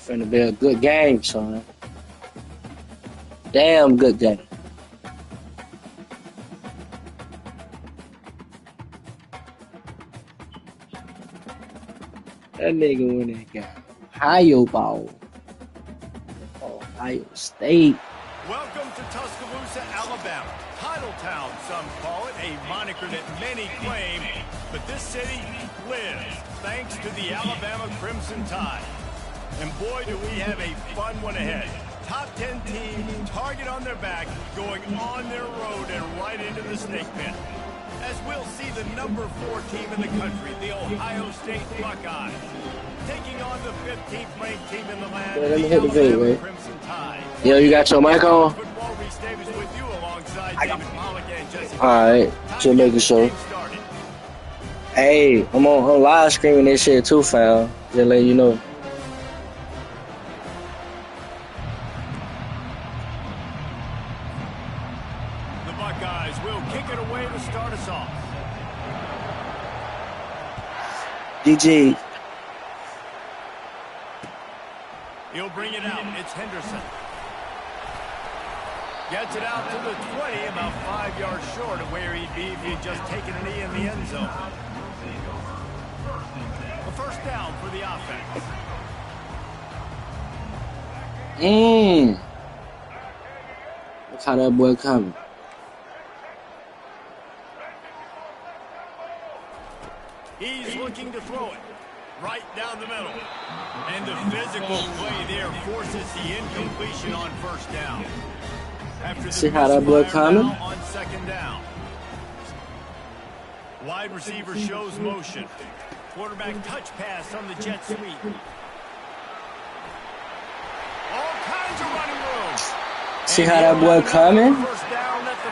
Finna be a good game, son. Damn good game. That nigga went and got Ohio ball. Ohio State. Welcome to Tuscaloosa, Alabama. Titletown, some call it, a moniker that many claim. But this city lives thanks to the Alabama Crimson Tide. And boy, do we have a fun one ahead. Top 10 team, target on their back, going on their road and right into the snake pit. As we'll see the number 4 team in the country, the Ohio State Buckeyes, taking on the 15th ranked team in the land, Yeah, let me the hit the video, Alabama man. Crimson Tide. Yo, you got your mic on? Football Reese Davis with you alongside David Pollack and Jesse. Alright, just making sure. Hey, I'm live streaming this shit too, fam. Just letting you know. The Buckeyes will kick it away to start us off. DG. He'll bring it out. It's Henderson. Gets it out to the 20, about 5 yards short of where he'd be if he'd just taken a knee in the end zone. A first down for the offense. Look how that boy coming. He's looking to throw it right down the middle. And the physical play there forces the incompletion on first down. After the See how that boy coming? on second down. Wide receiver shows motion. Quarterback touch pass on the jet sweep. All kinds of running room. See how that boy coming? First down at the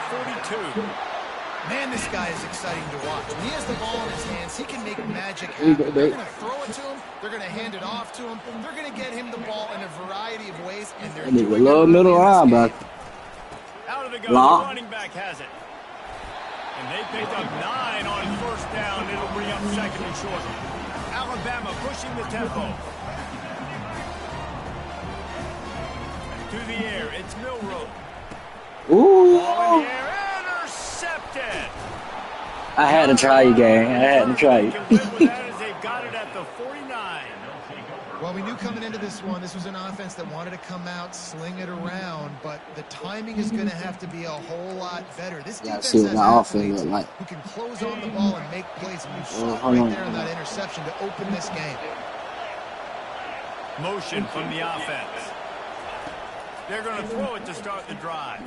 42. Man, this guy is exciting to watch. When he has the ball in his hands, he can make magic happen. They're going to throw it to him. They're going to hand it off to him. They're going to get him the ball in a variety of ways. And they're doing a little middle linebacker. Out of the gun, the running back has it. And they picked up 9 on first down. It'll bring up second and short. Alabama pushing the tempo. To the air, it's Milroe. Ooh. Ball in the air, intercepted. I had to try you, gang. I had to try you. They've got it at the 49. Well, we knew coming into this one, this was an offense that wanted to come out, sling it around, but the timing is going to have to be a whole lot better. This defense see what has my offense athletes look like. who can close on the ball and make plays. And you saw it hold right on. there on that interception to open this game. Motion from the offense. They're going to throw it to start the drive.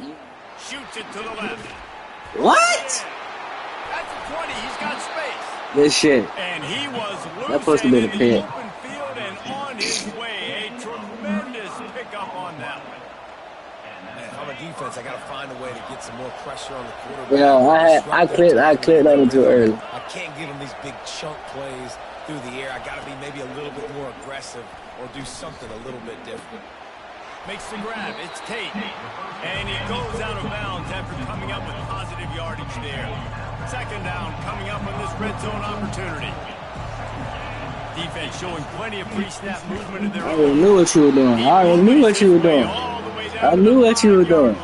Shoots it to the left. What? At the 20, he's got space. This shit. And he was loose That's supposed to be and the in pit. open field and on his way. A tremendous pickup on that one. Man, if I'm a defense, I got to find a way to get some more pressure on the quarterback. Yeah, I cleared that one too early. I can't give him these big chunk plays through the air. I got to be maybe a little bit more aggressive or do something a little bit different. Makes the grab. It's Tate. And he goes out of bounds after coming up with positive yardage there. Second down coming up on this red zone opportunity. Defense showing plenty of pre-snap movement of their I own. already knew what you were doing. I already knew what you were doing. I knew what you were doing.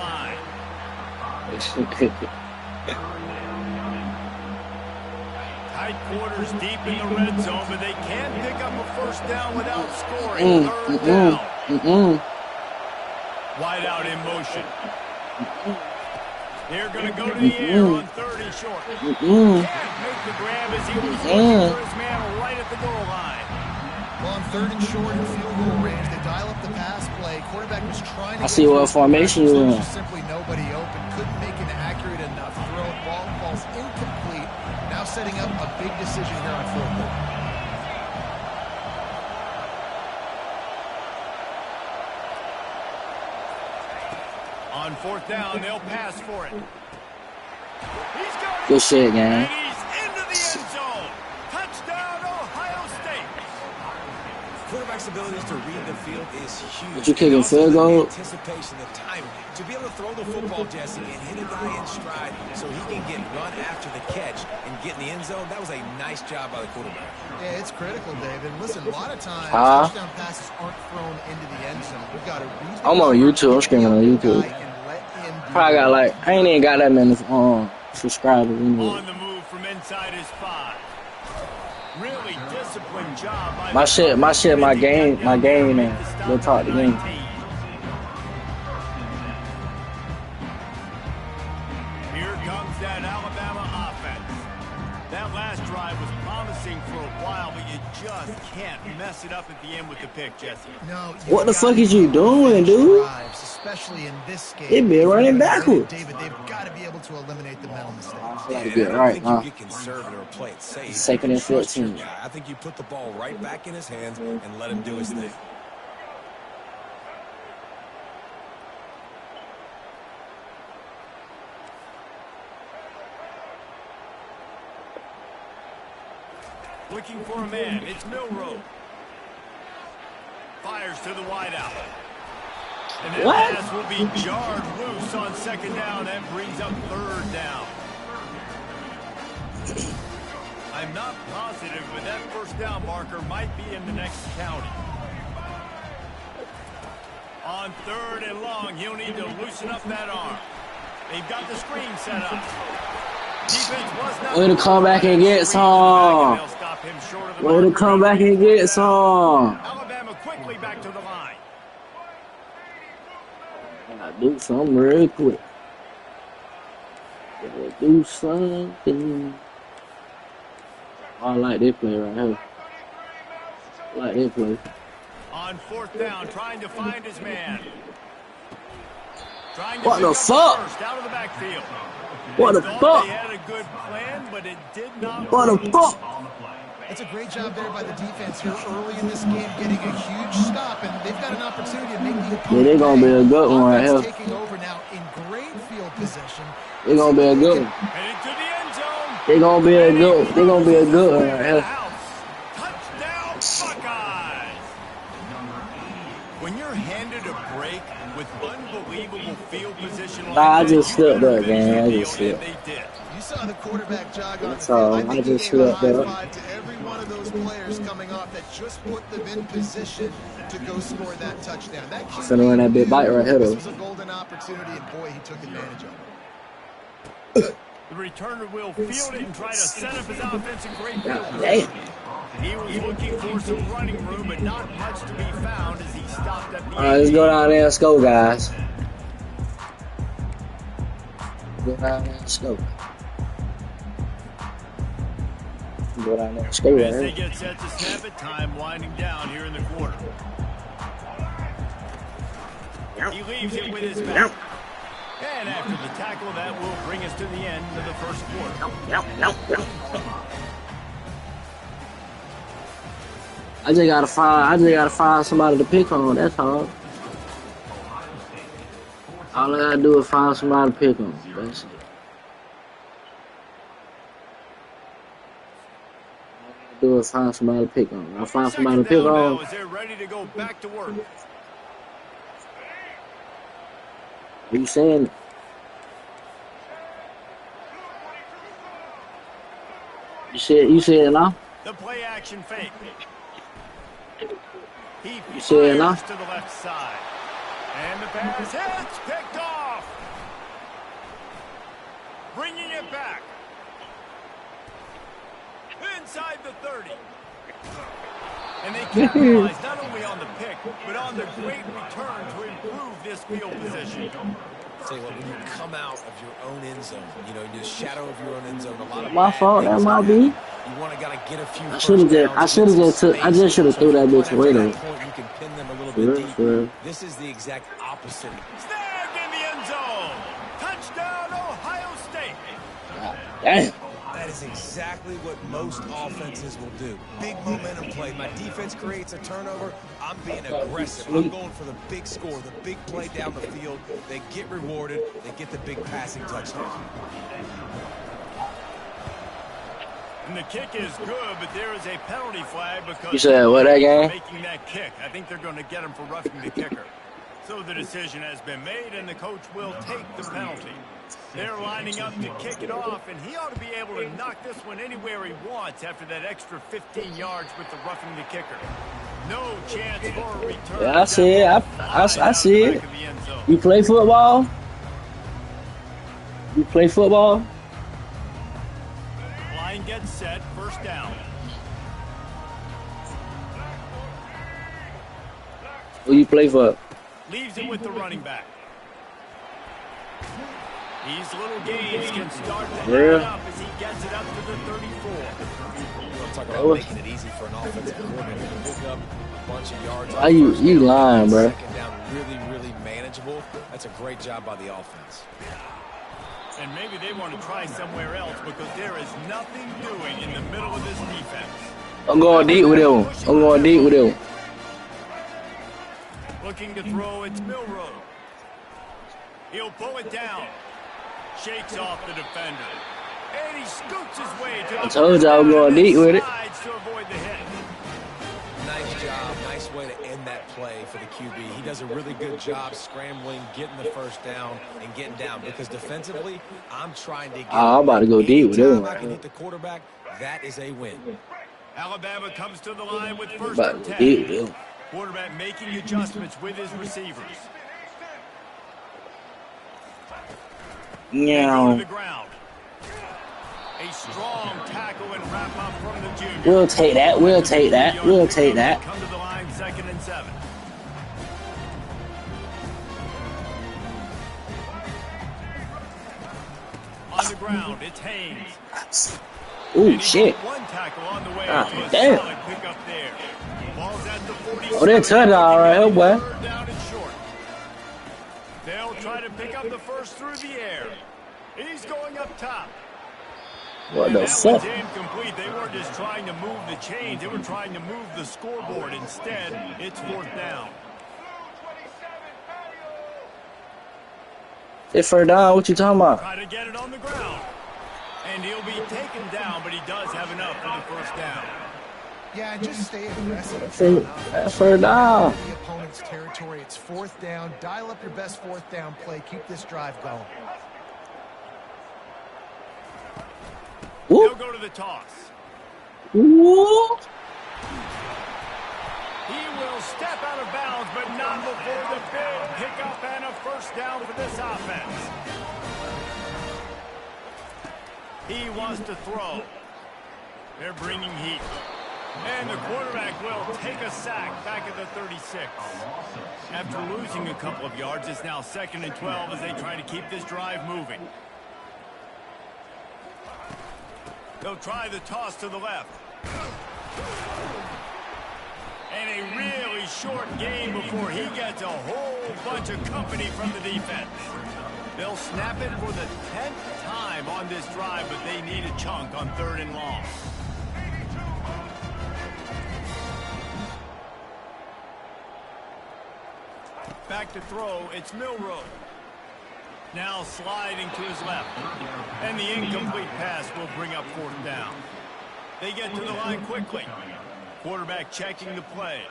Tight quarters deep in the red zone, but they can't pick up a first down without scoring. Third down. Wide out in motion. They're going to go to the air on third and short. Can't make the grab as he was looking for his man right at the goal line. Well, on third and short in field goal range, they dial up the pass play. Quarterback was trying to... I see what formation you in. Simply nobody open. Couldn't make an accurate enough throw. Ball falls incomplete. Now setting up a big decision here on fourth quarter. On fourth down, they'll pass for it. He's got it. Good shit, gang. And he's into the end zone. Touchdown, Ohio State. Quarterback flexibility to read the field is huge. But you kicking field goal? Anticipation, the timing. To be able to throw the football, Jesse, and hit a guy in stride so he can get run after the catch and get in the end zone, that was a nice job by the quarterback. Yeah, it's critical, David. Listen, a lot of times touchdown passes aren't thrown into the end zone. We've got to read the I'm on YouTube. I'm streaming on YouTube. Probably got like, I ain't even got that many subscribers. On the move from inside his 5. Really disciplined job by my game, man. Go talk the game. Here comes that Alabama offense. That last drive was promising for a while, but you just can't mess it up at the end with the pick, Jesse. No, what the fuck is you doing, dude? Drives, especially in this game. It be running backwards. David, they've got to be able to eliminate the mental mistakes. That'd be right, huh? You get conservative or play it safe. Second and 14. I think you put the ball right back in his hands and let him do his thing. Looking for a man. It's Milroe. Fires to the wideout. And that pass will be jarred loose on second down and brings up third down. I'm not positive, but that first down marker might be in the next county. On third and long, he'll need to loosen up that arm. They've got the screen set up. Defense was not. Way to come back and get some. Way to come back and get some. Alabama quickly back to the line. Gotta do something real quick. Gotta do something. I like this play right here. I like this play. On fourth down, trying to find his man. What the fuck? Out of the backfield. What the fuck? They had a good plan, but it did not. What the fuck? That's a great job there by the defense here early in this game, getting a huge stop, and they've got an opportunity to make the opponent. Yeah, they're gonna be a good one right here. Taking over now in great field position. They're gonna be a good one. Headed to the end zone. They're gonna be a good. They're gonna be a good one right here. Touchdown, Buckeyes! When you're handed a break with unbelievable field position, I just slipped up, man. I just slipped. They did. You saw the quarterback jog on the That's all. field. I think just he gave a slipped high up. five to every one of those players coming off that just put them in position to go score that touchdown. That Finna run that big bite right here, though. This was a golden opportunity, and boy, he took advantage of it. The returner will field it and try to set up his offense in great field God position. damn. He was looking for some running room, but not much to be found as he stopped at the All right, let's go down there and score, guys. Go down there and score. Go down there and score right As they here. get set to snap it, time winding down here in the quarter. He leaves it with his back. And after the tackle, that will bring us to the end of the first quarter. I just gotta find somebody to pick on. That's all. All I gotta do is find somebody to pick on. That's it. All I gotta do is find somebody to pick on. I find somebody to pick Second down on. now as they're ready to go back to work. Are you saying? You said it now? The play action fake. He You said it now? fires to the left side. And the pass hits, picked off. Bringing it back. Inside the 30. And they capitalize not only on the pick, but on the great return to improve this field position. Tell you what, when you come out of your own end zone, you know, in the shadow of your own end zone, a lot of My fault. That might be. You want to gotta get a few. I should have threw that bitch away though. You can pin them a little For bit real, deep. for real. This is the exact opposite. Snagged in the end zone. Touchdown, Ohio State. Damn. That is exactly what most offenses will do. Big momentum play. My defense creates a turnover. I'm being aggressive. I'm going for the big score, the big play down the field. They get rewarded. They get the big passing touchdown. And the kick is good, but there is a penalty flag because You said what that game? making that kick. I think they're going to get him for roughing the kicker. So the decision has been made, and the coach will take the penalty. They're lining up to kick it off, and he ought to be able to knock this one anywhere he wants after that extra 15 yards with the roughing the kicker. No chance for a return. Yeah, I see it. I see it. You play football? You play football? Line gets set, first down. Who you play for? Leaves it with the running back. These little gains can start to add up as he gets it up to the 34. Talk about making it easy for an offensive coordinator to pick up a bunch of yards. Why you lying, bro? Second down, really manageable. That's a great job by the offense. And maybe they want to try somewhere else because there is nothing doing in the middle of this defense. I'm going deep with him. I'm going deep with him. Looking to throw, it's Milroe. He'll pull it down. Shakes off the defender. And he scoots his way to the I told you I was going deep with it. to avoid the hit. Nice job. Nice way to end that play for the QB. He does a really good job scrambling, getting the first down, and getting down. Because defensively, I'm trying to get I'm about to go deep with him. I can hit the quarterback. That is a win. Alabama comes to the line with first About and to 10. go deep with him. Quarterback making adjustments with his receivers. They go to Yeah. the ground. A strong tackle and wrap up from the junior. We'll take that. We'll take that. We'll take that. Come to the line, 2nd and 7. On the ground, it's Haynes. Ooh, shit. One tackle on the way. Ah, to a damn. solid pickup there. Ball's at the 47. Oh, that touchdown right here, boy. Third down and short. They'll try to pick up the first through the air. He's going up top. What the That fuck? was incomplete. They weren't just trying to move the chains. They were trying to move the scoreboard. Instead, it's 4th down. It's first down. What you talking about? Try to get it on the ground. And he'll be taken down, but he does have enough for the first down. Yeah, and just stay aggressive. That's first down. The opponent's territory. It's 4th down. Dial up your best 4th down play. Keep this drive going. He'll Whoop. go to the toss. Whoop. He will step out of bounds, but not before the big pickup and a first down for this offense. He wants to throw. They're bringing heat. And the quarterback will take a sack back at the 36. After losing a couple of yards, it's now 2nd and 12 as they try to keep this drive moving. They'll try the toss to the left. And a really short game before he gets a whole bunch of company from the defense. They'll snap it for the 10th time on this drive, but they need a chunk on 3rd and long. Back to throw, it's Milroe. Now sliding to his left. And the incomplete pass will bring up 4th down. They get to the line quickly. Quarterback checking the play.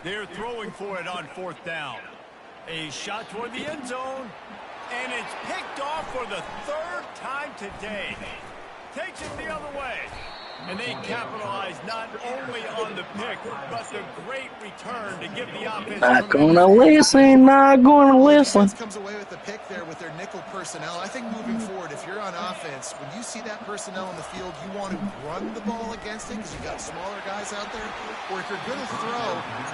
They're throwing for it on 4th down. A shot toward the end zone. And it's picked off for the 3rd time today. Takes it the other way. And they capitalize not only on the pick, but the great return to give the offense. Not gonna listen. Not gonna listen. Defense comes away with the pick there with their nickel personnel. I think moving forward, if you're on offense, when you see that personnel in the field, you want to run the ball against it because you've got smaller guys out there. Or if you're going to throw,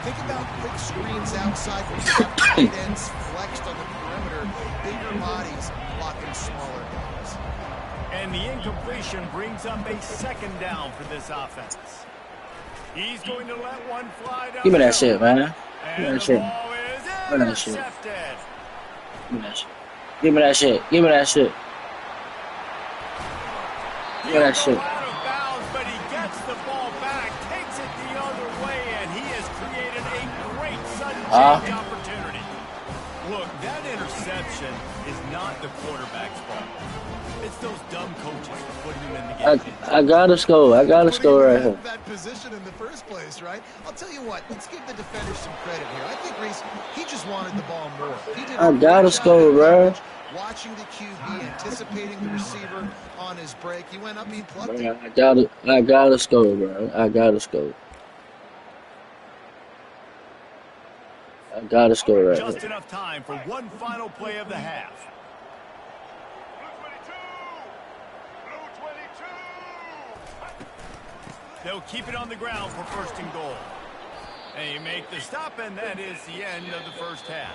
think about quick screens outside where you have tight ends flexed on the perimeter, bigger bodies blocking smaller guys. And the incompletion brings up a 2nd down for this offense. He's going to let one fly down. Give me that shit, man. Give me And that the shit. ball is Give me that shit. intercepted. Give me that shit. Give me that shit. Give me that shit. Give me that shit. Out of bounds, but he gets the ball back, takes it change opportunity. Look, that interception is not the quarterback's fault. It's those dumb coaches for putting him in the game. I gotta score. I gotta score right here. That position in the first place, right? I'll tell you what. Let's give the defenders some credit here. I think Reese, he just wanted the ball more. He did I gotta score, bro. Watching the QB, anticipating the receiver on his break. He went up, he plucked Bro, it. I gotta score, bro. I gotta score. I gotta score right Just here. enough time for one final play of the half. They'll keep it on the ground for first and goal. They make the stop, and that is the end of the first half.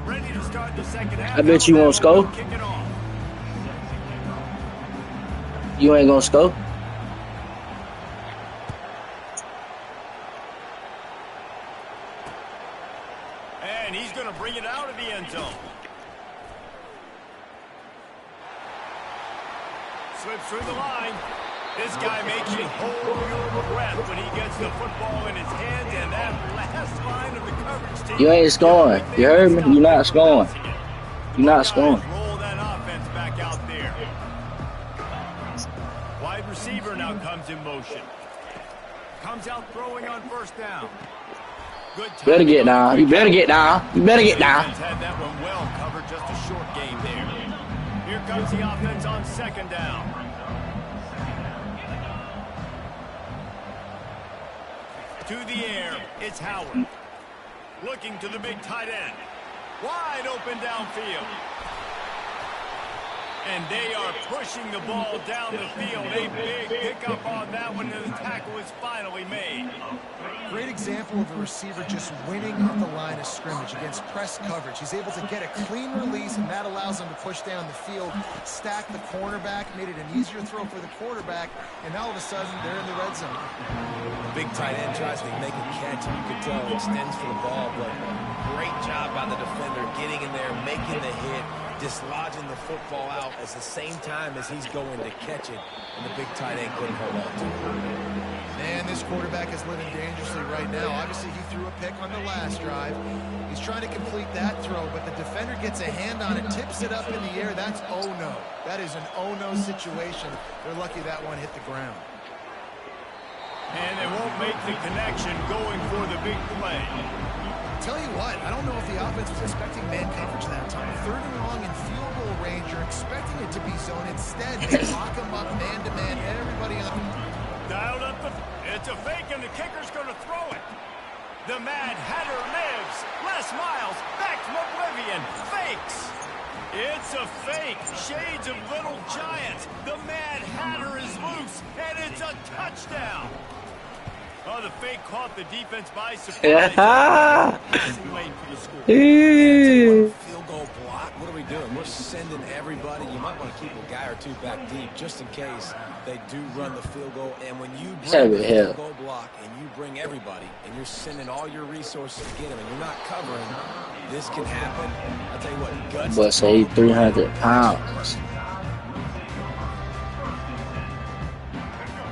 Ready to start the second half. I bet you won't score. Kick it off. You ain't gonna score? And he's going to bring it out of the end zone. Slips through the line. This guy makes you hold your breath when he gets the football in his hands, and that last line of the coverage team. You ain't scoring. You heard me? You're not scoring. You're not scoring. Roll that offense back out there. Wide receiver now comes in motion. Comes out throwing on first down. Good time. Better get down. You better get down. You better get down. Defense had that one well covered, just a short game there. Here comes the offense on second down. To the air, it's Howard. Looking to the big tight end. Wide open downfield. And they are pushing the ball down the field. A big pickup on that one, and the tackle is finally made. Great example of a receiver just winning at the line of scrimmage against press coverage. He's able to get a clean release, and that allows him to push down the field, stack the cornerback, made it an easier throw for the quarterback, and now all of a sudden they're in the red zone. The big tight end tries to make a catch, and you can tell he extends for the ball, but great job by the defender getting in there, making the hit, dislodging the football out at the same time as he's going to catch it, and the big tight end couldn't hold on to it. Man, this quarterback is living dangerously right now. Obviously, he threw a pick on the last drive. He's trying to complete that throw, but the defender gets a hand on it, tips it up in the air. That's oh-no. That is an oh-no situation. They're lucky that one hit the ground. And they won't make the connection going for the big play. Tell you what, I don't know if the offense was expecting man coverage that time. Third and long in field goal range, you're expecting it to be zone. Instead, they lock him up man-to-man, everybody on the... Dialed up it's a fake, and the kicker's going to throw it. The Mad Hatter lives. Les Miles back from oblivion. Fakes. It's a fake. Shades of Little Giants. The Mad Hatter is loose, and it's a touchdown. Oh, the fake caught the defense by surprise. Late for the score. Field goal block. What are we doing? We're sending everybody. You might want to keep a guy or two back deep just in case they do run the field goal. And when you bring the field goal block and you bring everybody and you're sending all your resources to get him and you're not covering, this can happen. I'll tell you what, guts. But say 300 pounds.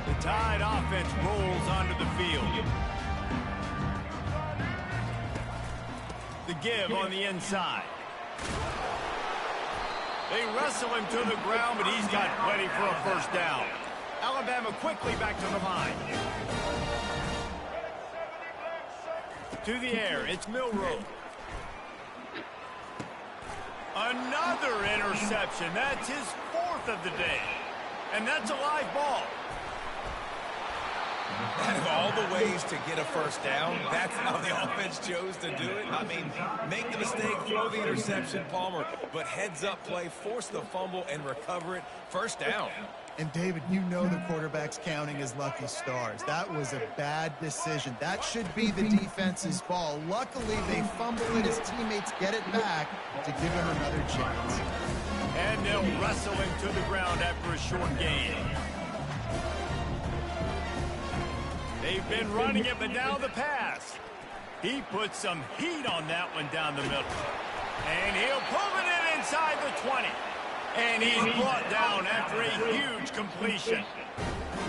The Tide offense rolls onto the field. The give on the inside. They wrestle him to the ground, but he's got plenty for a first down. Alabama quickly back to the line. To the air, it's Milroe. Another interception. That's his fourth of the day. And that's a live ball. Out of all the ways to get a first down, that's how the offense chose to do it. I mean, make the mistake, throw the interception, Palmer, but heads-up play, force the fumble, and recover it. First down. And, David, you know the quarterback's counting his lucky stars. That was a bad decision. That should be the defense's ball. Luckily, they fumble it. His teammates get it back to give him another chance. And they'll wrestle him to the ground after a short gain. They've been running it, but now the pass. He puts some heat on that one down the middle. And he'll pull it in inside the 20. And he's brought down after a huge completion.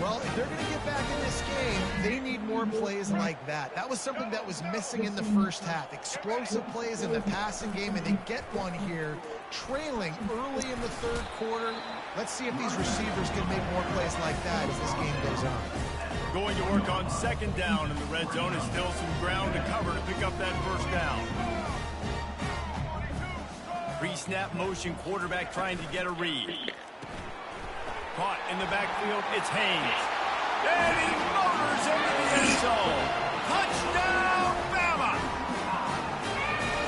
Well, if they're going to get back in this game, they need more plays like that. That was something that was missing in the first half. Explosive plays in the passing game, and they get one here, trailing early in the third quarter. Let's see if these receivers can make more plays like that as this game goes on. Going to work on second down in the red zone is still some ground to cover to pick up that first down. Pre-snap motion, quarterback trying to get a read. Caught in the backfield, it's Haynes. And he motors into the end zone. Touchdown, Bama!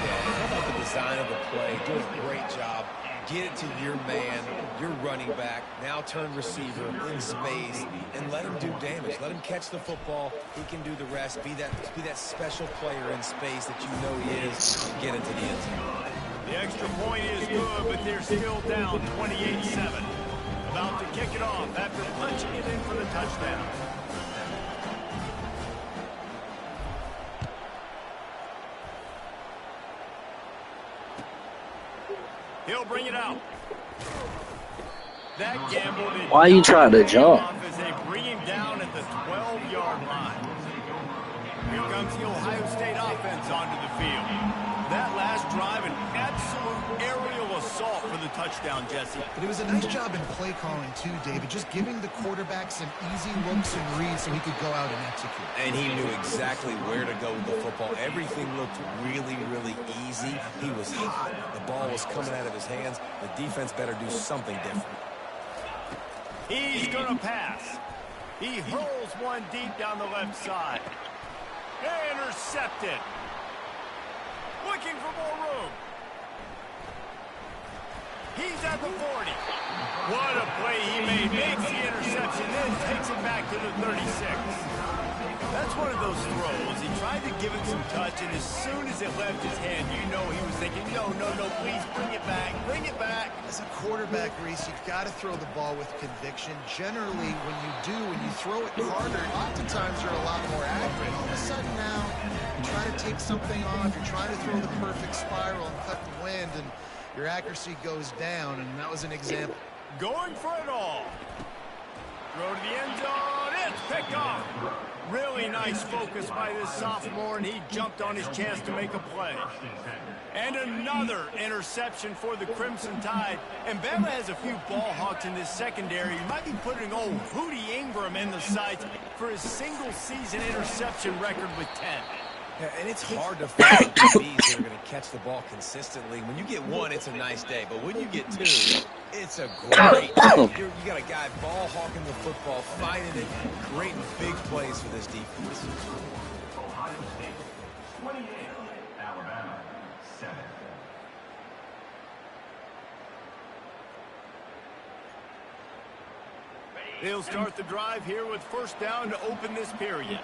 Yeah, how about the design of the play? Do a great job. Get it to your man, your running back, now turn receiver in space, and let him do damage. Let him catch the football. He can do the rest. Be that special player in space that you know he is. Get into the end zone. The extra point is good, but they're still down 28-7. About to kick it off after punching it in for the touchdown. He'll bring it out. That gamble did Why you trying to jump? as they bring him down at the 12-yard line. Here comes the Ohio State offense onto the field. That last drive, an absolute aerial assault for the touchdown, Jesse. But it was a nice job in play calling too, David, just giving the quarterback some easy looks and reads so he could go out and execute. And he knew exactly where to go with the football. Everything looked really, really easy. He was hot. The ball was coming out of his hands. The defense better do something different. He's going to pass. He hurls one deep down the left side. Intercepted. Looking for more room. He's at the 40. What a play he made. Makes the interception, then takes it back to the 36. That's one of those throws. He tried to give it some touch, and as soon as it left his hand, you know he was thinking, no, please bring it back. Bring it back. As a quarterback, Reese, you've got to throw the ball with conviction. Generally, when you throw it harder, oftentimes you're a lot more accurate. All of a sudden now, you're trying to take something off, you're trying to throw the perfect spiral and cut the wind, and your accuracy goes down, and that was an example. Going for it all. Throw to the end zone. It's picked off. Really nice focus by this sophomore, and he jumped on his chance to make a play. And another interception for the Crimson Tide. And Bama has a few ball hawks in this secondary. You might be putting old Hootie Ingram in the sights for his single-season interception record with 10. Yeah, and it's hard to find DBs that are going to catch the ball consistently. When you get one, it's a nice day. But when you get two, it's a great day. You got a guy ball hawking the football, finding it, creating big plays for this defense. Ohio State 28, Alabama 7. They'll start the drive here with first down to open this period.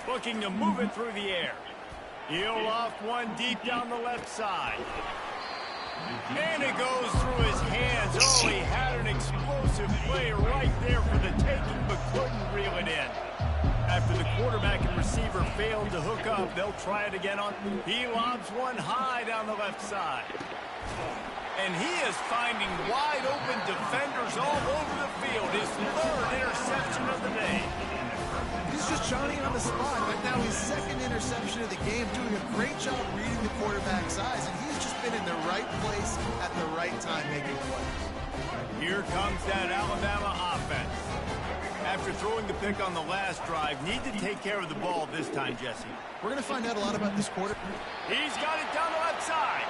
Looking to move it through the air. He'll loft one deep down the left side. And it goes through his hands. Oh, he had an explosive play right there for the taking, but couldn't reel it in. After the quarterback and receiver failed to hook up, they'll try it again on. He lobs one high down the left side. And he is finding wide open defenders all over the field. His third interception of the day. He's just Johnny on the spot. Right now, his second interception of the game, doing a great job reading the quarterback's eyes, and he's just been in the right place at the right time making plays. Here comes that Alabama offense. After throwing the pick on the last drive, need to take care of the ball this time, Jesse. We're going to find out a lot about this quarter. He's got it down the left side.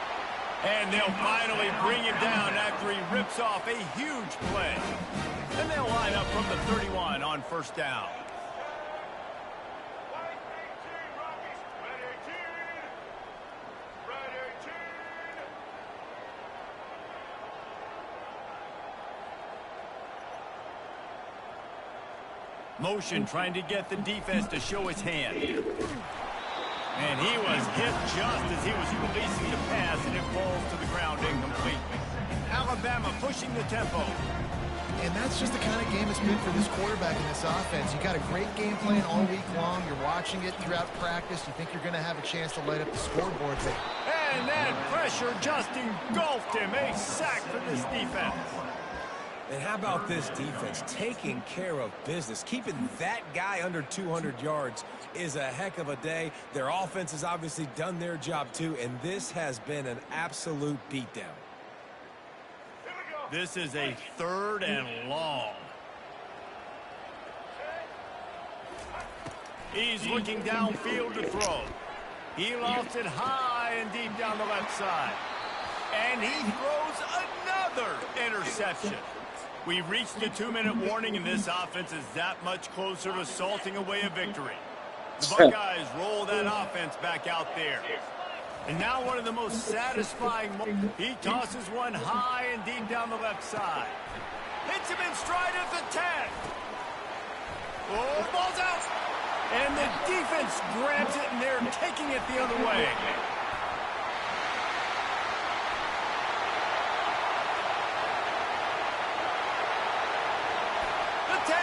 And they'll finally bring him down after he rips off a huge play. And they'll line up from the 31 on first down. Motion trying to get the defense to show his hand. And he was hit just as he was releasing the pass, and it falls to the ground incomplete. Alabama pushing the tempo. And that's it's just the kind of game it's been for this quarterback in this offense. You got a great game plan all week long. You're watching it throughout practice. You think you're going to have a chance to light up the scoreboard. But And that pressure just engulfed him. A sack for this defense. And how about this defense taking care of business? Keeping that guy under 200 yards is a heck of a day. Their offense has obviously done their job too, and this has been an absolute beatdown. This is a 3rd and long. He's looking downfield to throw. He lofts it high and deep down the left side. And he throws another interception. We've reached the 2-minute warning, and this offense is that much closer to salting away a victory. The Buckeyes roll that offense back out there. And now one of the most satisfying moments. He tosses one high and deep down the left side. Hits him in stride at the 10. Oh, ball's out. And the defense grabs it, and they're taking it the other way. The 10.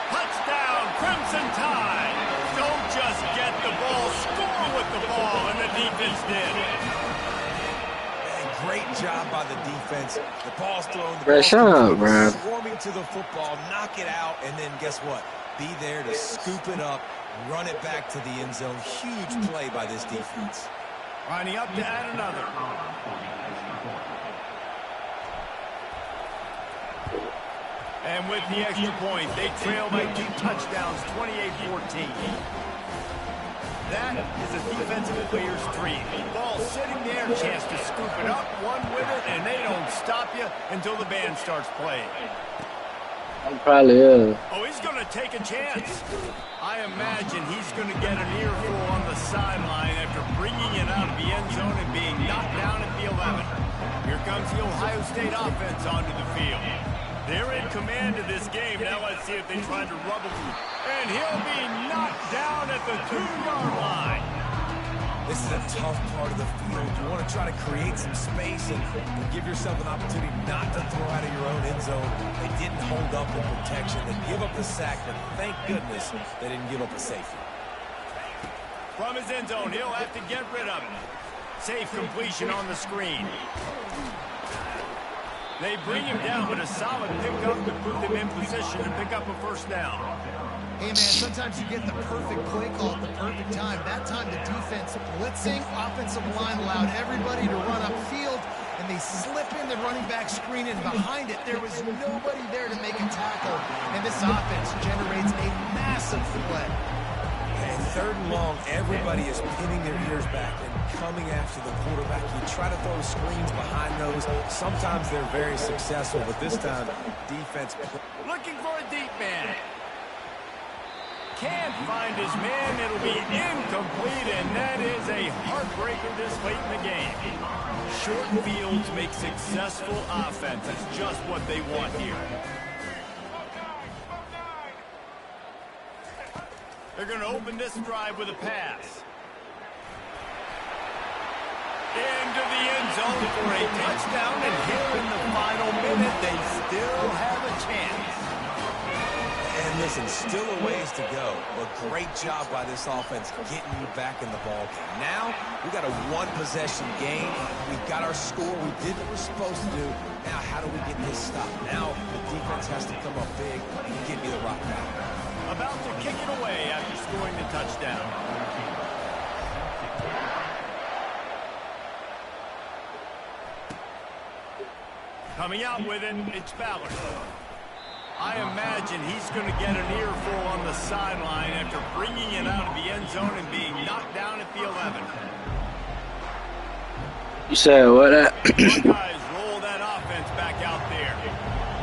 Touchdown, Crimson Tide. Don't just get the ball, score with the ball, and the defense did. Great job by the defense. The ball's thrown. The Bro, shut up, bro. Swarming to the football, knock it out, and then guess what? Be there to scoop it up, run it back to the end zone. Huge play by this defense. Lining up to add another. And with the extra point, they trail by 2 touchdowns, 28-14. That is a defensive player's dream. Ball sitting there, chance to scoop it up, one with it, and they don't stop you until the band starts playing. Probably is. Oh, he's going to take a chance. I imagine he's going to get an earful on the sideline after bringing it out of the end zone and being knocked down at the 11. Here comes the Ohio State offense onto the field. They're in command of this game. Now let's see if they try to rubble him. And he'll be knocked down at the 2-yard line. This is a tough part of the field. You want to try to create some space and give yourself an opportunity not to throw out of your own end zone. They didn't hold up in protection. They give up the sack, but thank goodness they didn't give up a safety. From his end zone, he'll have to get rid of it. Safe completion on the screen. They bring him down with a solid pickup to put them in position to pick up a first down. hey, man, sometimes you get the perfect play call at the perfect time. That time the defense blitzing, offensive line allowed everybody to run upfield, and they slip in the running back screen, and behind it there was nobody there to make a tackle. And this offense generates a massive play. And 3rd and long, everybody is pinning their ears back and coming after the quarterback. You try to throw screens behind those. Sometimes they're very successful, but this time, defense. Looking for a deep man. Can't find his man. It'll be incomplete, and that is a heartbreaker this late in the game. Short fields make successful offense. That's just what they want here. They're going to open this drive with a pass. Into the end zone for a touchdown, and here in the final minute, they still have a chance. And listen, still a ways to go, but great job by this offense getting you back in the ball game. Now, we got a 1-possession game. We got our score. We did what we're supposed to do. Now, how do we get this stopped? Now, the defense has to come up big and get me the rock back. About to kick it away after scoring the touchdown. Coming out with it, it's Ballard. I imagine he's going to get an earful on the sideline after bringing it out of the end zone and being knocked down at the 11. You said what? Buckeyes roll that offense back out there.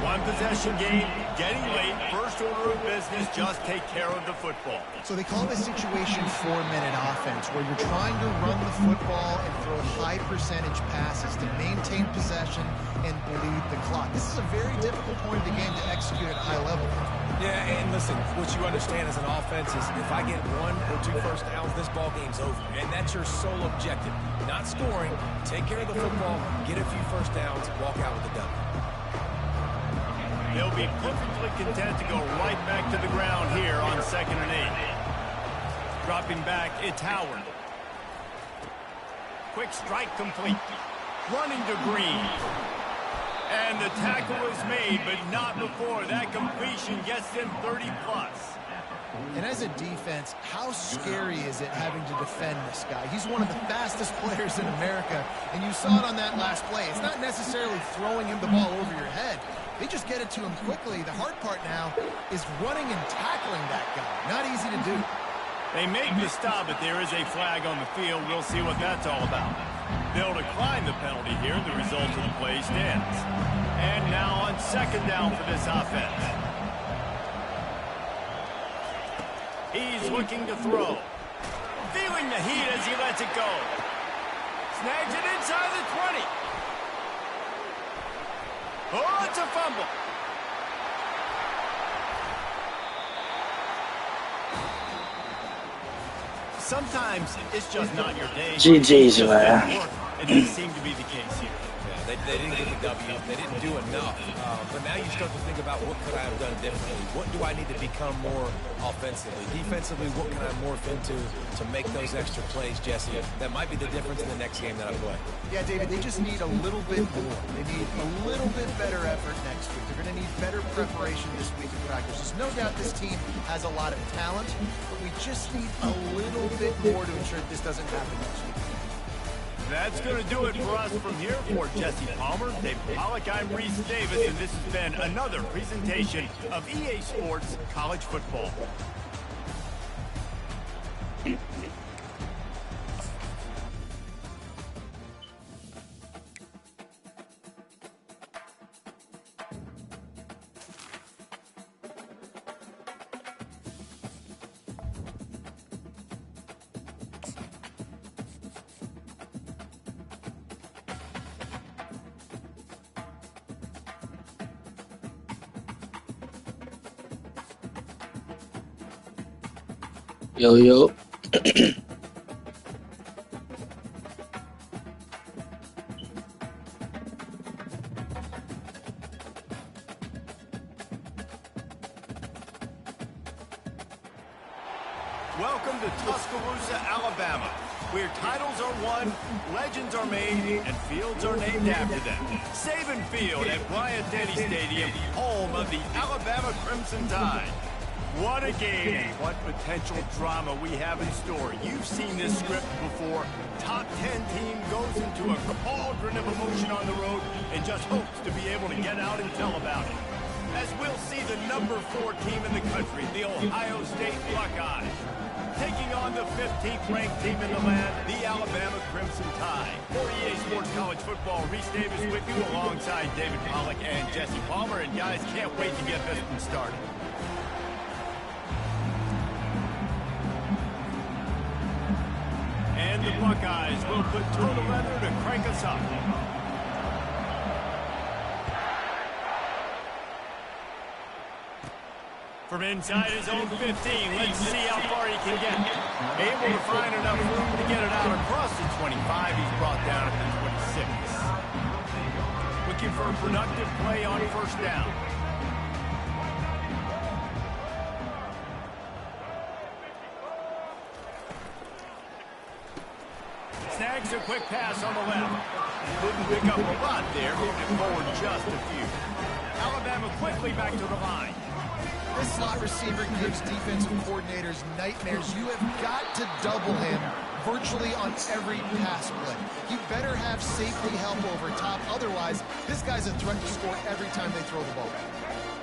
1-possession game, getting late. First order of business, just take care of the football. So they call this situation 4-minute offense, where you're trying to run the football and throw high percentage passes to maintain possession and bleed the clock. This is a very difficult point of the game to execute at a high level. Yeah, and listen, what you understand as an offense is if I get 1 or 2 first downs, this ball game's over. And that's your sole objective. Not scoring, take care of the football, get a few first downs, walk out with the W. They'll be perfectly content to go right back to the ground here on 2nd and 8. Dropping back, it's Howard. Quick strike complete. Running to Green. And the tackle is made, but not before that completion gets them 30+. And as a defense, how scary is it having to defend this guy? He's one of the fastest players in America, and you saw it on that last play. It's not necessarily throwing him the ball over your head. They just get it to him quickly. The hard part now is running and tackling that guy. Not easy to do. They make the stop, but there is a flag on the field. We'll see what that's all about. They'll decline the penalty here. The result of the play stands. And now on 2nd down for this offense. He's looking to throw. Feeling the heat as he lets it go. Snags it inside the 20. Oh, it's a fumble. Sometimes it's just not your day. GG's, man. It doesn't seem to be the case here. Yeah, they didn't get the W. They didn't do enough. But now you start to think about what could I have done differently? What do I need to become more offensively? Defensively, what can I morph into to make those extra plays, Jesse? That might be the difference in the next game that I play. Yeah, David, they just need a little bit more. They need a little bit better effort next week. They're going to need better preparation this week in practice. There's no doubt this team has a lot of talent, but we just need a little bit more to ensure this doesn't happen next week. That's going to do it for us from here. For Jesse Palmer, David Pollack, I'm Reese Davis, and this has been another presentation of EA Sports College Football. Yo, yo. Welcome to Tuscaloosa, Alabama, where titles are won, legends are made, and fields are named after them. Saban Field at Bryant-Denny Stadium, home of the Alabama Crimson Tide. What a game and what potential drama we have in store. You've seen this script before. Top 10 team goes into a cauldron of emotion on the road and just hopes to be able to get out and tell about it. As we'll see the number 4 team in the country, the Ohio State Buckeyes, taking on the 15th ranked team in the land, the Alabama Crimson Tide. For EA Sports College Football, Reese Davis with you alongside David Pollack and Jesse Palmer. And guys, can't wait to get this one started. And the Buckeyes will put toe to leather to crank us up. From inside his own 15, let's see how far he can get. Able to find enough room to get it out across the 25. He's brought down at the 26. Looking for a productive play on 1st down. Snags a quick pass on the left. Couldn't pick up a lot there, moving forward just a few. Alabama quickly back to the line. This slot receiver gives defensive coordinators nightmares. You have got to double him virtually on every pass play. You better have safety help over top. Otherwise, this guy's a threat to score every time they throw the ball.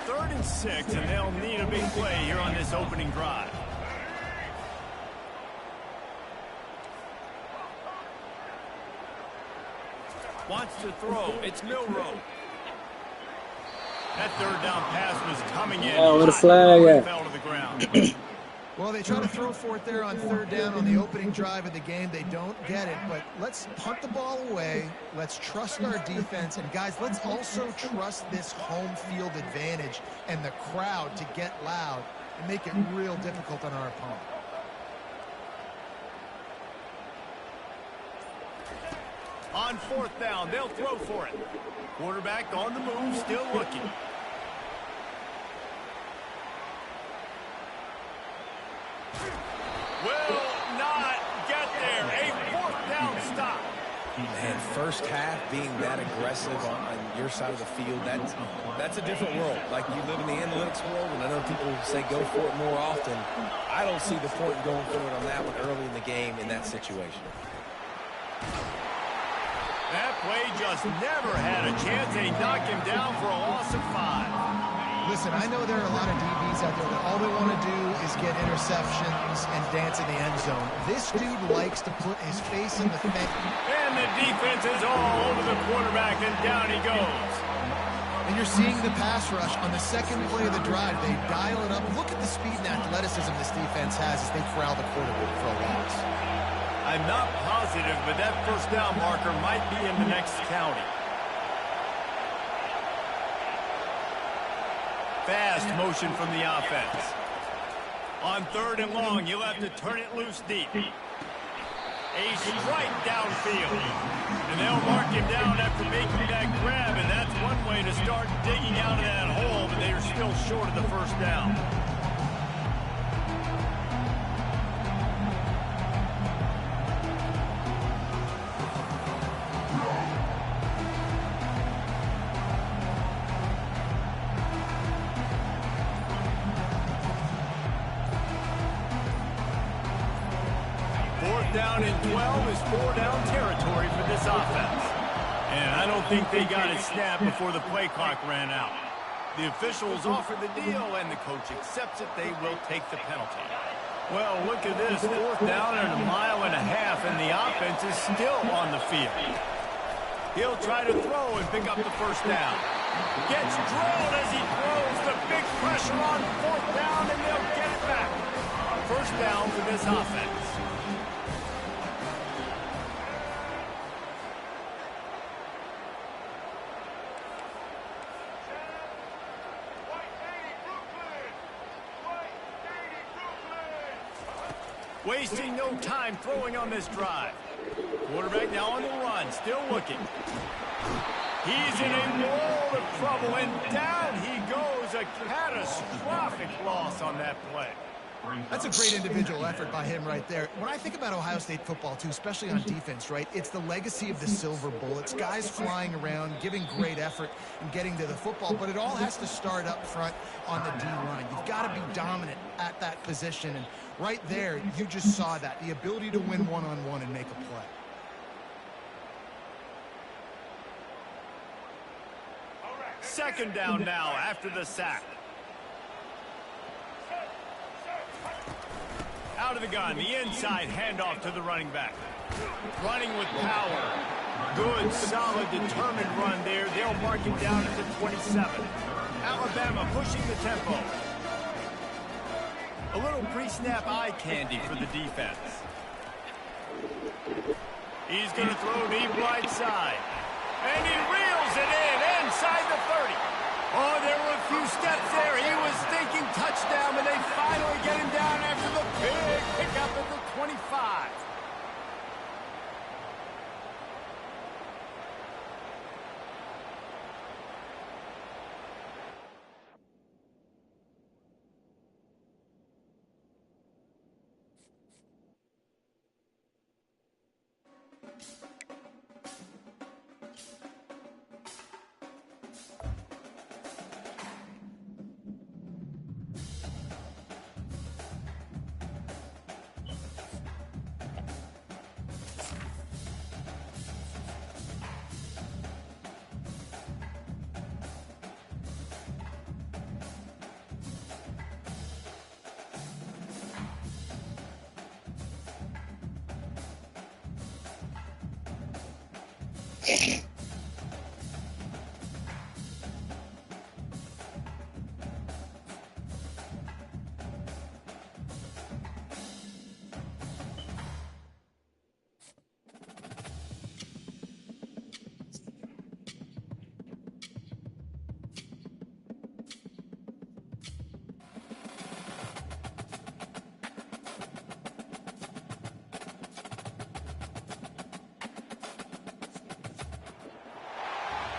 3rd and 6, and they'll need a big play here on this opening drive. Wants to throw. It's Milroe. That 3rd down pass was coming in. Oh, what a flag at. Fell to the ground. Well, they try to throw for it there on 3rd down on the opening drive of the game. They don't get it, but let's punt the ball away. Let's trust our defense. And, guys, let's also trust this home field advantage and the crowd to get loud and make it real difficult on our opponent. On 4th down, they'll throw for it. Quarterback on the move, still looking. will not get there. A fourth down stop. Man, first half being that aggressive on your side of the field, that's a different world. Like, you live in the analytics world, and I know people say go for it more often. I don't see the point in going for it on that one early in the game in that situation. That play just never had a chance, and he knocked him down for a loss of 5. Listen, I know there are a lot of DBs out there that all they want to do is get interceptions and dance in the end zone. This dude likes to put his face in the fence. And the defense is all over the quarterback, and down he goes. And you're seeing the pass rush on the second play of the drive. They dial it up. Look at the speed and athleticism this defense has as they corral the quarterback for a loss. I'm not positive, but that first down marker might be in the next county. Fast motion from the offense. On 3rd and long, you'll have to turn it loose deep. A strike downfield. And they'll mark him down after making that grab, and that's one way to start digging out of that hole, but they are still short of the first down. Down in 12 is 4-down territory for this offense. And I don't think they got it snapped before the play clock ran out. The officials offer the deal, and the coach accepts it. They will take the penalty. Well, look at this. 4th down and 1.5 miles, and the offense is still on the field. He'll try to throw and pick up the first down. Gets drilled as he throws. The big pressure on 4th down, and they'll get it back. First down for this offense. Wasting no time throwing on this drive. Quarterback now on the run, still looking. He's in a world of trouble, and down he goes. A catastrophic loss on that play. That's a great individual effort by him right there. When I think about Ohio State football, too, especially on defense, right, it's the legacy of the silver bullets, guys flying around, giving great effort and getting to the football, but it all has to start up front on the D-line. You've got to be dominant at that position, and right there, you just saw that, the ability to win one-on-one and make a play. Second down now after the sack. Out of the gun, the inside handoff to the running back. Running with power. Good, solid, determined run there. They'll mark him down at the 27. Alabama pushing the tempo. A little pre-snap eye candy for the defense. He's going to throw deep right side. And he reels it in inside the 30. Oh, there were a few steps there. He was thinking touchdown, but they finally get him down after the big pickup at the 25.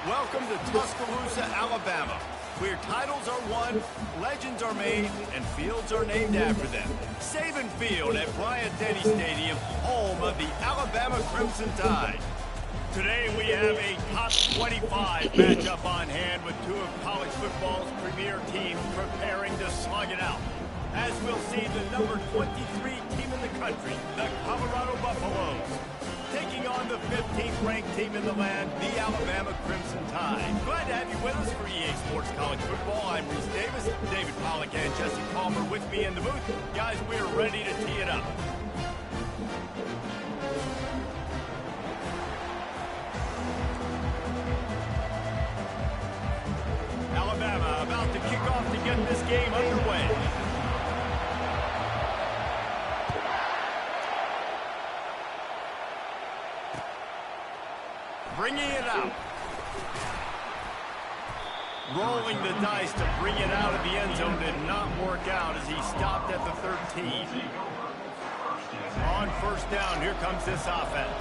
Welcome to Tuscaloosa, Alabama. where titles are won, legends are made, and fields are named after them. Saban Field at Bryant-Denny Stadium, home of the Alabama Crimson Tide. Today we have a top 25 matchup on hand with two of college football's premier teams preparing to slug it out. As we'll see the number 23 team in the country, the Colorado Buffaloes, taking on the 15th ranked team in the land, the Alabama Crimson Tide. Glad to have you with us for EA Sports College Football. I'm Reese Davis, David Pollack and Jesse Palmer with me in the booth. Guys, we're ready to tee it up. Alabama about to kick off to get this game underway. Bringing it out. Rolling the dice to bring it out of the end zone did not work out as he stopped at the 13. On first down, here comes this offense.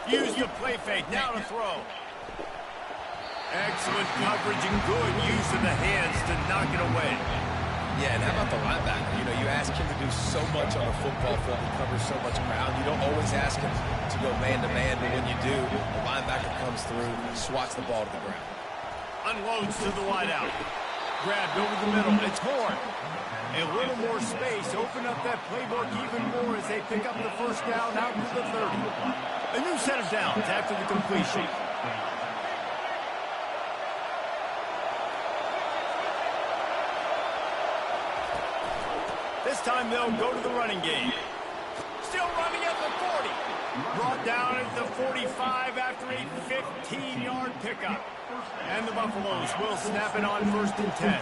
Use the play fake, now to throw. Excellent coverage and good use of the hands to knock it away. Yeah, and how about the linebacker? You know, you ask him to do so much on the football field. He covers so much ground. You don't always ask him to go man-to-man, but when you do, the linebacker comes through, swats the ball to the ground. Unloads to the wideout. Grabbed over the middle. It's Horn. A little more space. Open up that playbook even more as they pick up the first down out to the 30. A new set of downs after the completion. This time they'll go to the running game. Still running at the 40. Brought down at the 45 after a 15-yard pickup. And the Buffaloes will snap it on 1st and 10.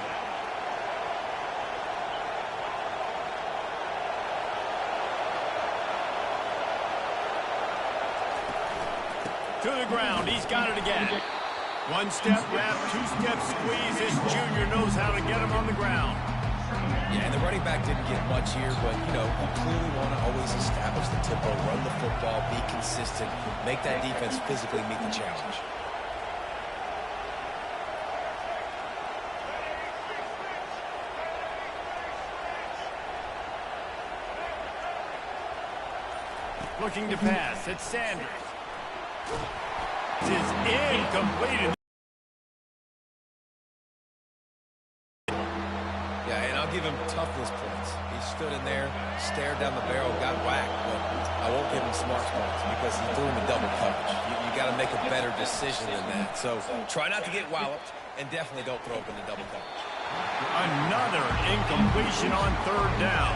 To the ground. He's got it again. One step wrap, two-step squeeze. This junior knows how to get him on the ground. Yeah, and the running back didn't get much here, but, you know, you clearly want to always establish the tempo, run the football, be consistent, make that defense physically meet the challenge. Looking to pass. It's Sanders. This is incomplete. Give him toughness points. He stood in there, stared down the barrel, got whacked, but I won't give him smarts points because he threw him a double coverage. You got to make a better decision than that. So try not to get walloped, and definitely don't throw up in the double coverage. Another incompletion on 3rd down.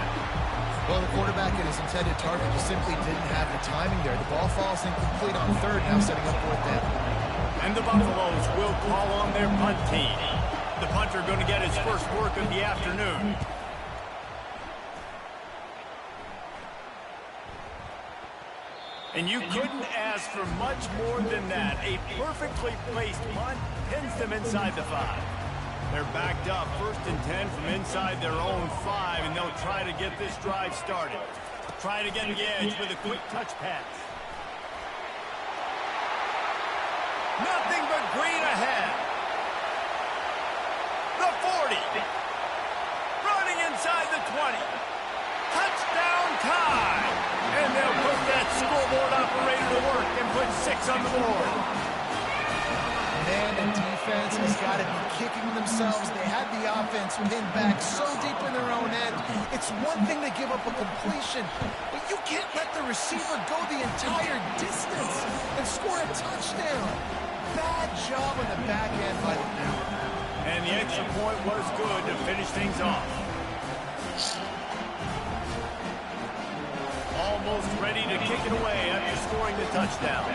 Well, the quarterback and his intended target just simply didn't have the timing there. The ball falls incomplete on 3rd, now setting up 4th down. And the Buffaloes will call on their punt team. The punter going to get his first work of the afternoon. And you couldn't ask for much more than that. A perfectly placed punt pins them inside the 5. They're backed up 1st and 10 from inside their own 5, and they'll try to get this drive started. Try to get the edge with a quick touch pass. Nothing but green ahead. The 40. Running inside the 20. Touchdown time. And they'll put that scoreboard operator to work and put 6 on the board. Man, the defense has got to be kicking themselves. They had the offense pinned back so deep in their own end. It's one thing to give up a completion, but you can't let the receiver go the entire distance and score a touchdown. Bad job on the back end by the Buffaloes. And the extra point was good to finish things off. Almost ready to kick it away after scoring the touchdown.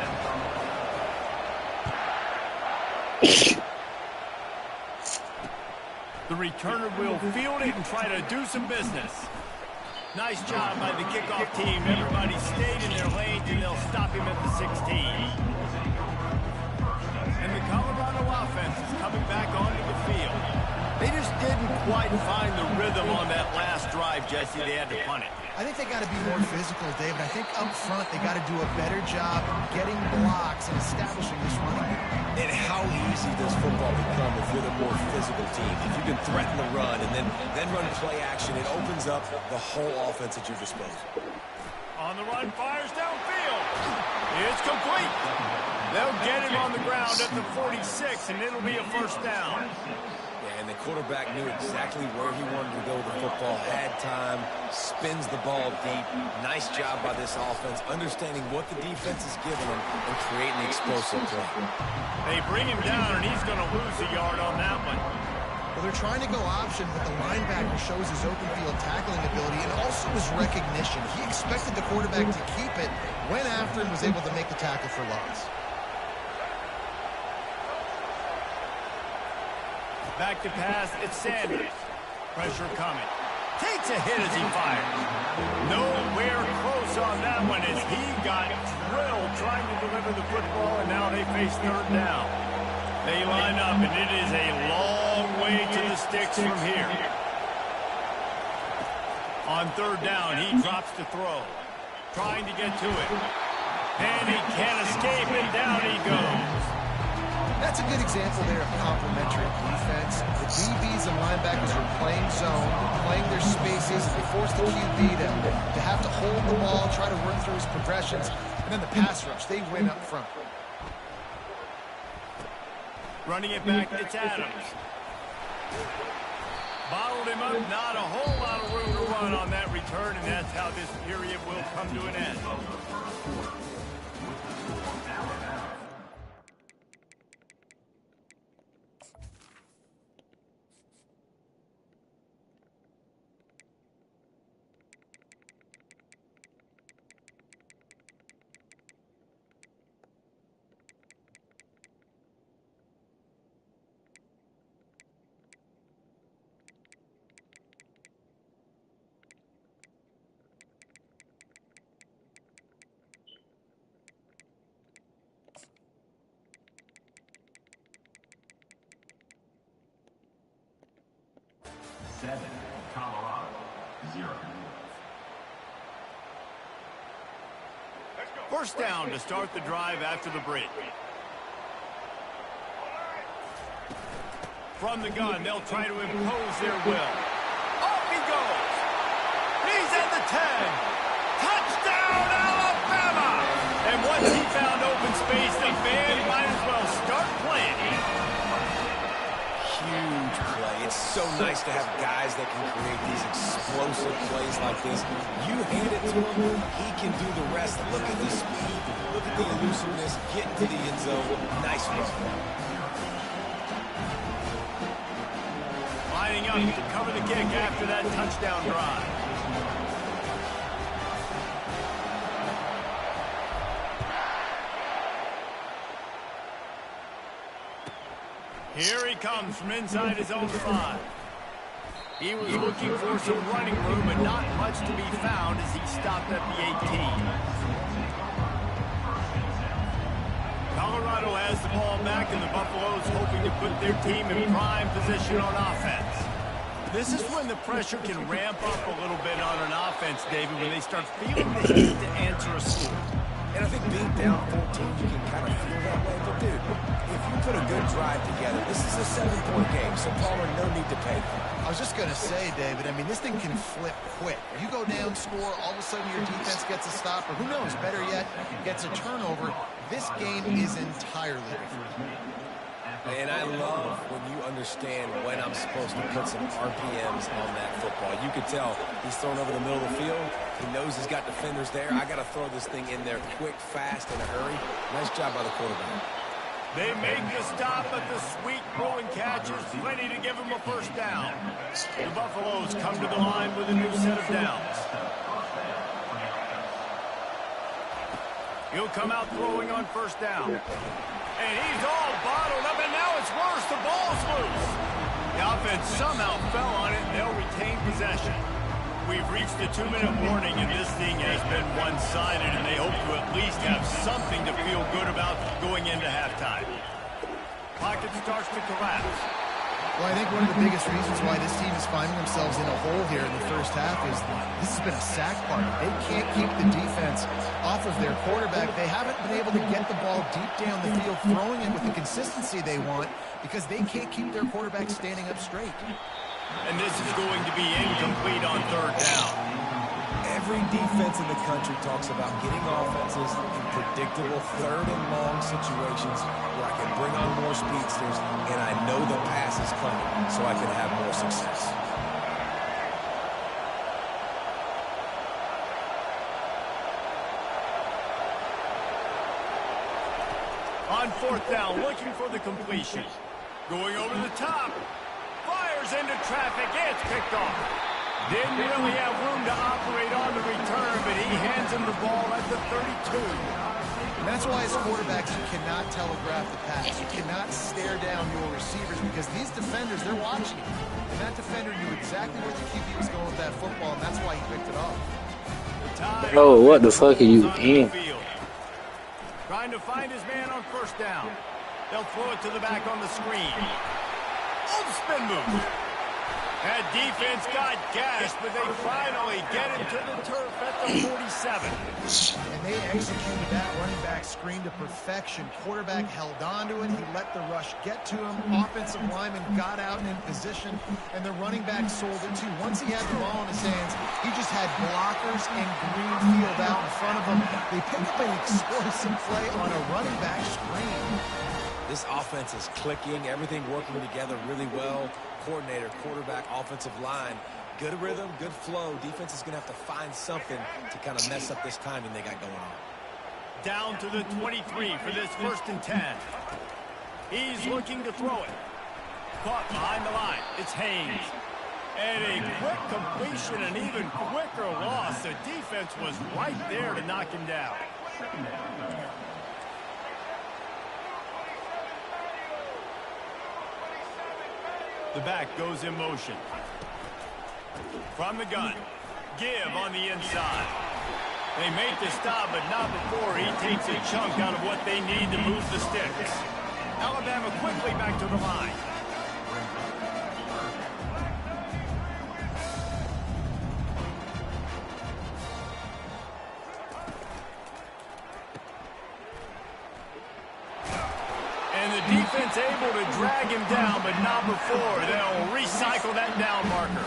The returner will field it and try to do some business. Nice job by the kickoff team. Everybody stayed in their lanes, and they'll stop him at the 16. And the Colorado offense is coming back onto the field. They just didn't quite find the rhythm on that last drive, Jesse. They had to punt it. I think they got to be more physical, David. I think up front they got to do a better job getting blocks and establishing this running game. And how easy does football become if you're the more physical team? If you can threaten the run and then run play action, it opens up the whole offense at your disposal. On the run, fires downfield. It's complete. They'll get him on the ground at the 46, and it'll be a first down. Yeah, and the quarterback knew exactly where he wanted to go with the football, had time, spins the ball deep. Nice job by this offense, understanding what the defense is giving him and creating the explosive play. They bring him down, and he's going to lose a yard on that one. Well, they're trying to go option, but the linebacker shows his open field tackling ability and also his recognition. He expected the quarterback to keep it, went after and was able to make the tackle for loss. Back to pass, it's Sanders. Pressure coming. Takes a hit as he fires. Nowhere close on that one as he got drilled trying to deliver the football, and now they face third down. They line up, and it is a long way to the sticks from here. On third down, he drops to throw. Trying to get to it. And he can't escape, and down he goes. That's a good example there of complementary defense. The DBs and linebackers are playing zone, they're playing their spaces, and they force the QB to have to hold the ball, try to work through his progressions, and then the pass rush, they win up front. Running it back, it's Adams. Bottled him up, not a whole lot of room to run on that return, and that's how this period will come to an end. Colorado 0. First down to start the drive after the break. From the gun, they'll try to impose their will. Off he goes. He's at the 10. Touchdown, Alabama! And once he found open space, the band might as well start playing. Huge play. It's so nice to have guys that can create these explosive plays like this. You hand it to him, he can do the rest. Look at the speed, look at the elusiveness, get to the end zone. Nice one. Lining up to cover the kick after that touchdown drive. Here he comes from inside his own 5. He was looking for some running room, but not much to be found as he stopped at the 18. Colorado has the ball back, and the Buffaloes hoping to put their team in prime position on offense. This is when the pressure can ramp up a little bit on an offense, David, when they start feeling the heat to answer a score. And I think being down 14, you can kind of feel that way. But, dude, if you put a good drive together, this is a 7-point game, so Palmer, no need to panic. I was just going to say, David, I mean, this thing can flip quick. You go down, score, all of a sudden your defense gets a stop, or who knows, better yet, gets a turnover. This game is entirely different. And I love when you understand when I'm supposed to put some RPMs on that football. You could tell he's thrown over the middle of the field. He knows he's got defenders there. I got to throw this thing in there quick, fast, in a hurry. Nice job by the quarterback. They make the stop, but the sweet rolling catch is plenty to give him a first down. The Buffaloes come to the line with a new set of downs. He'll come out throwing on first down. And he's all bottled up, and now it's worse. The ball's loose. The offense somehow fell on it, and they'll retain possession. We've reached the 2-minute warning, and this thing has been one-sided, and they hope to at least have something to feel good about going into halftime. Pocket starts to collapse. Well, I think one of the biggest reasons why this team is finding themselves in a hole here in the first half is this has been a sack party. They can't keep the defense off of their quarterback. They haven't been able to get the ball deep down the field, throwing it with the consistency they want because they can't keep their quarterback standing up straight. And this is going to be incomplete on third down. Every defense in the country talks about getting offenses in predictable third and long situations where I can bring on more speedsters and I know the pass is coming so I can have more success. On fourth down, looking for the completion. Going over the top. Fires into traffic. It's picked off. Didn't really have room to operate on the return, but he hands him the ball at the 32. And that's why as quarterbacks, you cannot telegraph the pass. You cannot stare down your receivers because these defenders, they're watching you. And that defender knew exactly where the QB was going with that football, and that's why he picked it off. Oh, what the fuck are you in? Trying to find his man on first down. They'll throw it to the back on the screen. Oh, spin move. That defense got gashed, but they finally get him to the turf at the 47. And they executed that running back screen to perfection. Quarterback held on to it. He let the rush get to him. Offensive lineman got out and in position, and the running back sold it too. Once he had the ball in his hands, he just had blockers and green field out in front of him. They picked up an explosive play on a running back screen. This offense is clicking, everything working together really well. Coordinator, quarterback, offensive line. Good rhythm, good flow. Defense is going to have to find something to kind of mess up this timing they got going on. Down to the 23 for this 1st and 10. He's looking to throw it. Caught behind the line. It's Haynes. And a quick completion, an even quicker loss. The defense was right there to knock him down. The back goes in motion. From the gun. Give on the inside. They make the stop, but not before he takes a chunk out of what they need to move the sticks. Alabama quickly back to the line. And the defense able to drag him down, but not before. They'll recycle that down marker.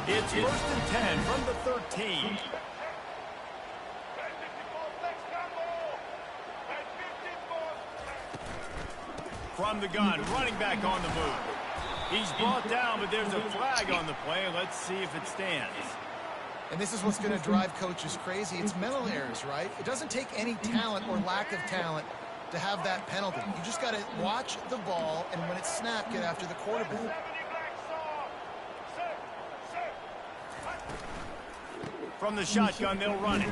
It's 1st and 10 from the 13. From the gun, running back on the move. He's brought down, but there's a flag on the play. Let's see if it stands. And this is what's going to drive coaches crazy. It's mental errors, right? It doesn't take any talent or lack of talent to have that penalty. You just got to watch the ball, and when it's snapped, get after the quarterback. From the shotgun, they'll run it.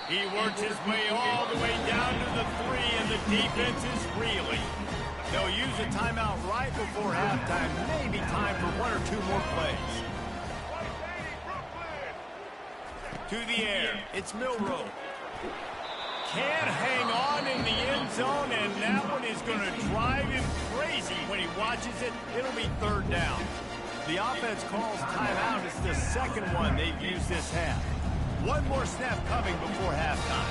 He works his way all the way down to the 3, and the defense is reeling. They'll use a timeout right before halftime. Maybe time for 1 or 2 more plays. To the air. It's Milroe. Can't hang on in the end zone, and that one is going to drive him crazy when he watches it. It'll be 3rd down. The offense calls timeout. It's the 2nd one they've used this half. 1 more snap coming before halftime.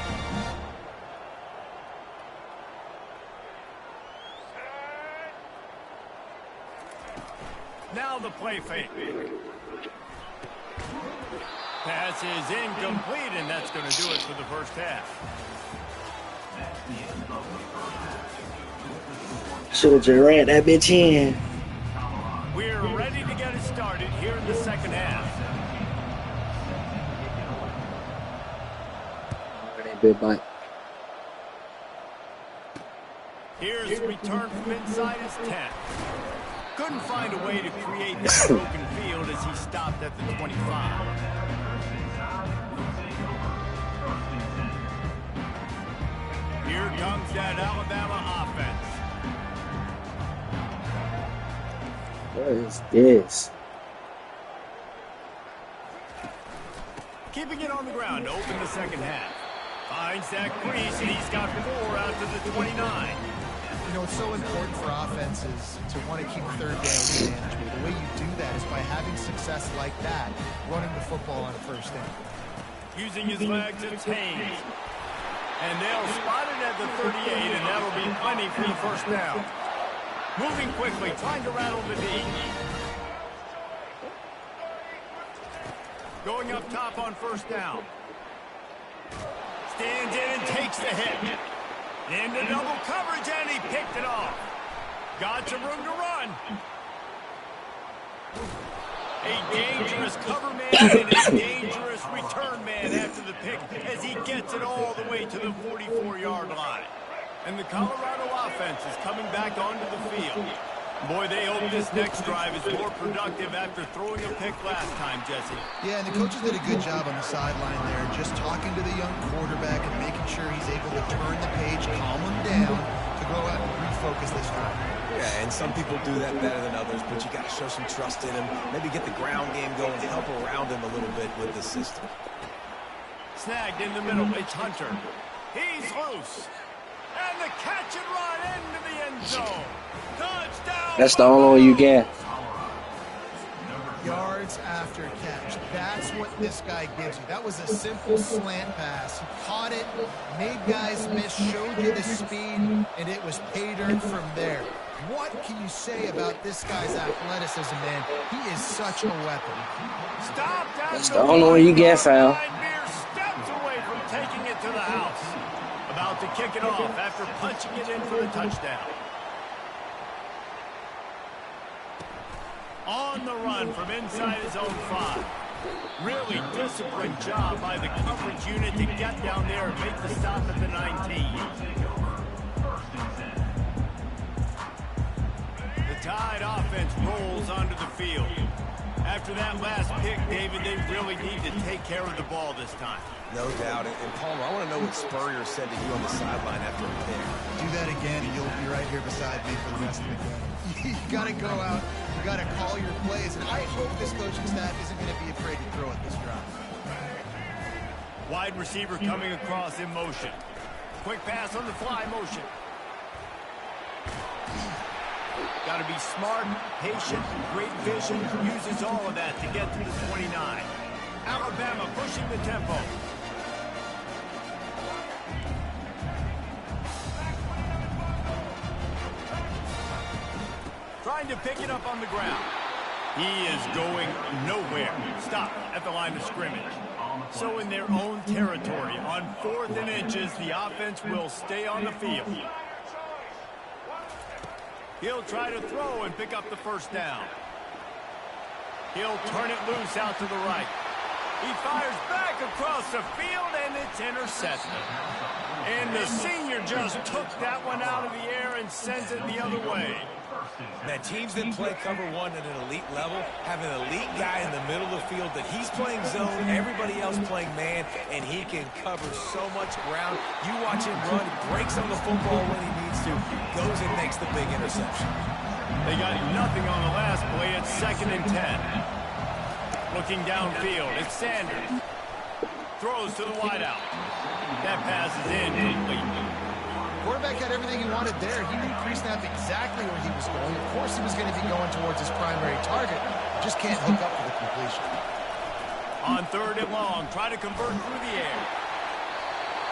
Now the play fake. Pass is incomplete, and that's going to do it for the first half. Should have just ran that bitch in. We're ready to get it started here in the 2nd half. Big bite. Here's the return from inside his 10. Couldn't find a way to create that broken field as he stopped at the 25. Here comes that Alabama offense. What is this? Keeping it on the ground to open the 2nd half. Finds that crease, and he's got 4 out to the 29. You know, it's so important for offenses to want to keep third down manageable. The way you do that is by having success like that, running the football on a first down. Using his legs, it's Haynes. And they'll spot it at the 38, and that'll be plenty for the first down. Moving quickly, trying to rattle the D. Going up top on first down. Stands in and takes the hit. Into double coverage, and he picked it off. Got some room to run. A dangerous cover man and a dangerous return man after the pick as he gets it all the way to the 44-yard line. And the Colorado offense is coming back onto the field. Boy, they hope this next drive is more productive after throwing a pick last time, Jesse. Yeah, and the coaches did a good job on the sideline there, just talking to the young quarterback and making sure he's able to turn the page, calm him down, to go out and refocus this drive. Yeah, and some people do that better than others, but you got to show some trust in him. Maybe get the ground game going, help around him a little bit with the system. Snagged in the middle, it's Hunter. He's loose. And the catch and run into the end zone. Touchdown. That's the only one you get. Yards after catch. That's what this guy gives you. That was a simple slant pass. He caught it, made guys miss, showed you the speed, and it was pay dirt from there. What can you say about this guy's athleticism, man? He is such a weapon. That's the only one you get, Fal. Mere steps away from taking it to the house. About to kick it off after punching it in for the touchdown. On the run from inside his own 5. Really disciplined job by the coverage unit to get down there and make the stop at the 19. The Tide offense rolls onto the field. After that last pick, David, they really need to take care of the ball this time. No doubt. And Palmer, I want to know what Spurrier said to you on the sideline after a pick. Do that again, and you'll be right here beside me for the rest of the game. You got to go out. You got to call your plays, and I hope this coaching staff isn't going to be afraid to throw at this drive. Wide receiver coming across in motion. Quick pass on the fly motion. Got to be smart, patient, great vision. Uses all of that to get to the 29. Alabama pushing the tempo. Trying to pick it up on the ground. He is going nowhere. Stop at the line of scrimmage. So in their own territory, on 4th and inches, the offense will stay on the field. He'll try to throw and pick up the first down. He'll turn it loose out to the right. He fires back across the field, and it's intercepted. And the senior just took that one out of the air and sends it the other way. Now, teams that play cover one at an elite level have an elite guy in the middle of the field that he's playing zone, everybody else playing man, and he can cover so much ground. You watch him run, breaks on the football when he needs to, goes and makes the big interception. They got nothing on the last play. It's 2nd and 10. Looking downfield, it's Sanders. Throws to the wideout. That pass is incomplete. Quarterback had everything he wanted there. He knew pre-snap exactly where he was going. Of course he was going to be going towards his primary target. Just can't hook up for the completion. On 3rd and long, try to convert through the air.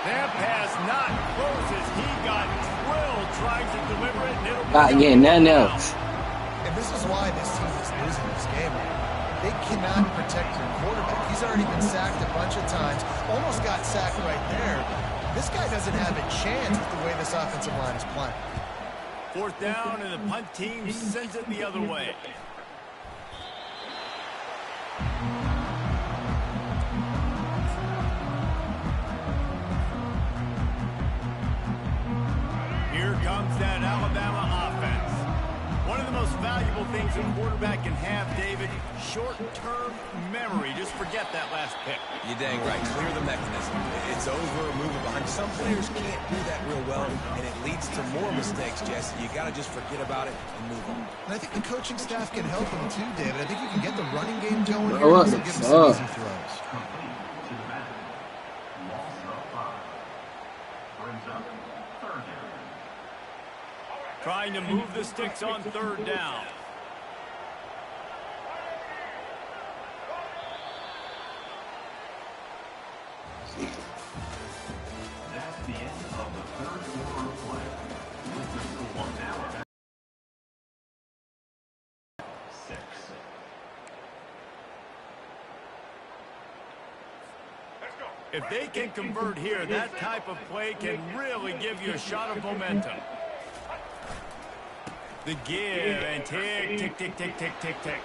That pass not close as he got drilled trying to deliver it. And it'll Not getting nothing else. And this is why this team is losing this game. They cannot protect their quarterback. He's already been sacked a bunch of times. Almost got sacked right there. This guy doesn't have a chance with the way this offensive line is playing. 4th down, and the punt team sends it the other way. Here comes that Alabama offense. One of the most valuable things a quarterback can have, David, short-term memory. Just forget that last pick. You're dang right. Clear the mechanism. It's over, move it behind. Some players can't do that real well, and it leads to more mistakes, Jesse. You got to just forget about it and move on. And I think the coaching staff can help him too, David. I think you can get the running game going here What and the give him some fuck? easy throws. Complete to the back. Loss of 5. Brings up 3rd down. Trying to move the sticks on third down. That's the end of the third quarter of play. With the score now 6. If they can convert here, that type of play can really give you a shot of momentum. The give and tick, tick, tick, tick, tick, tick, tick.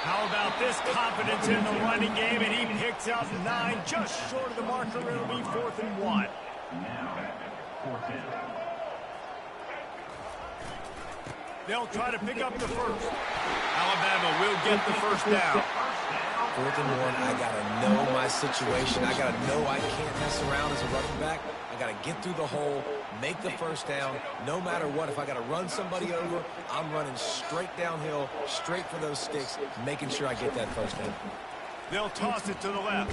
How about this confidence in the running game, and he picks up 9, just short of the marker. It'll be 4th and 1. Now, 4th down. They'll try to pick up the first. Alabama will get the first down. 4th and 1, I got to know my situation. I got to know I can't mess around as a running back. I got to get through the hole, make the first down, no matter what. If I got to run somebody over, I'm running straight downhill, straight for those sticks, making sure I get that first down. They'll toss it to the left.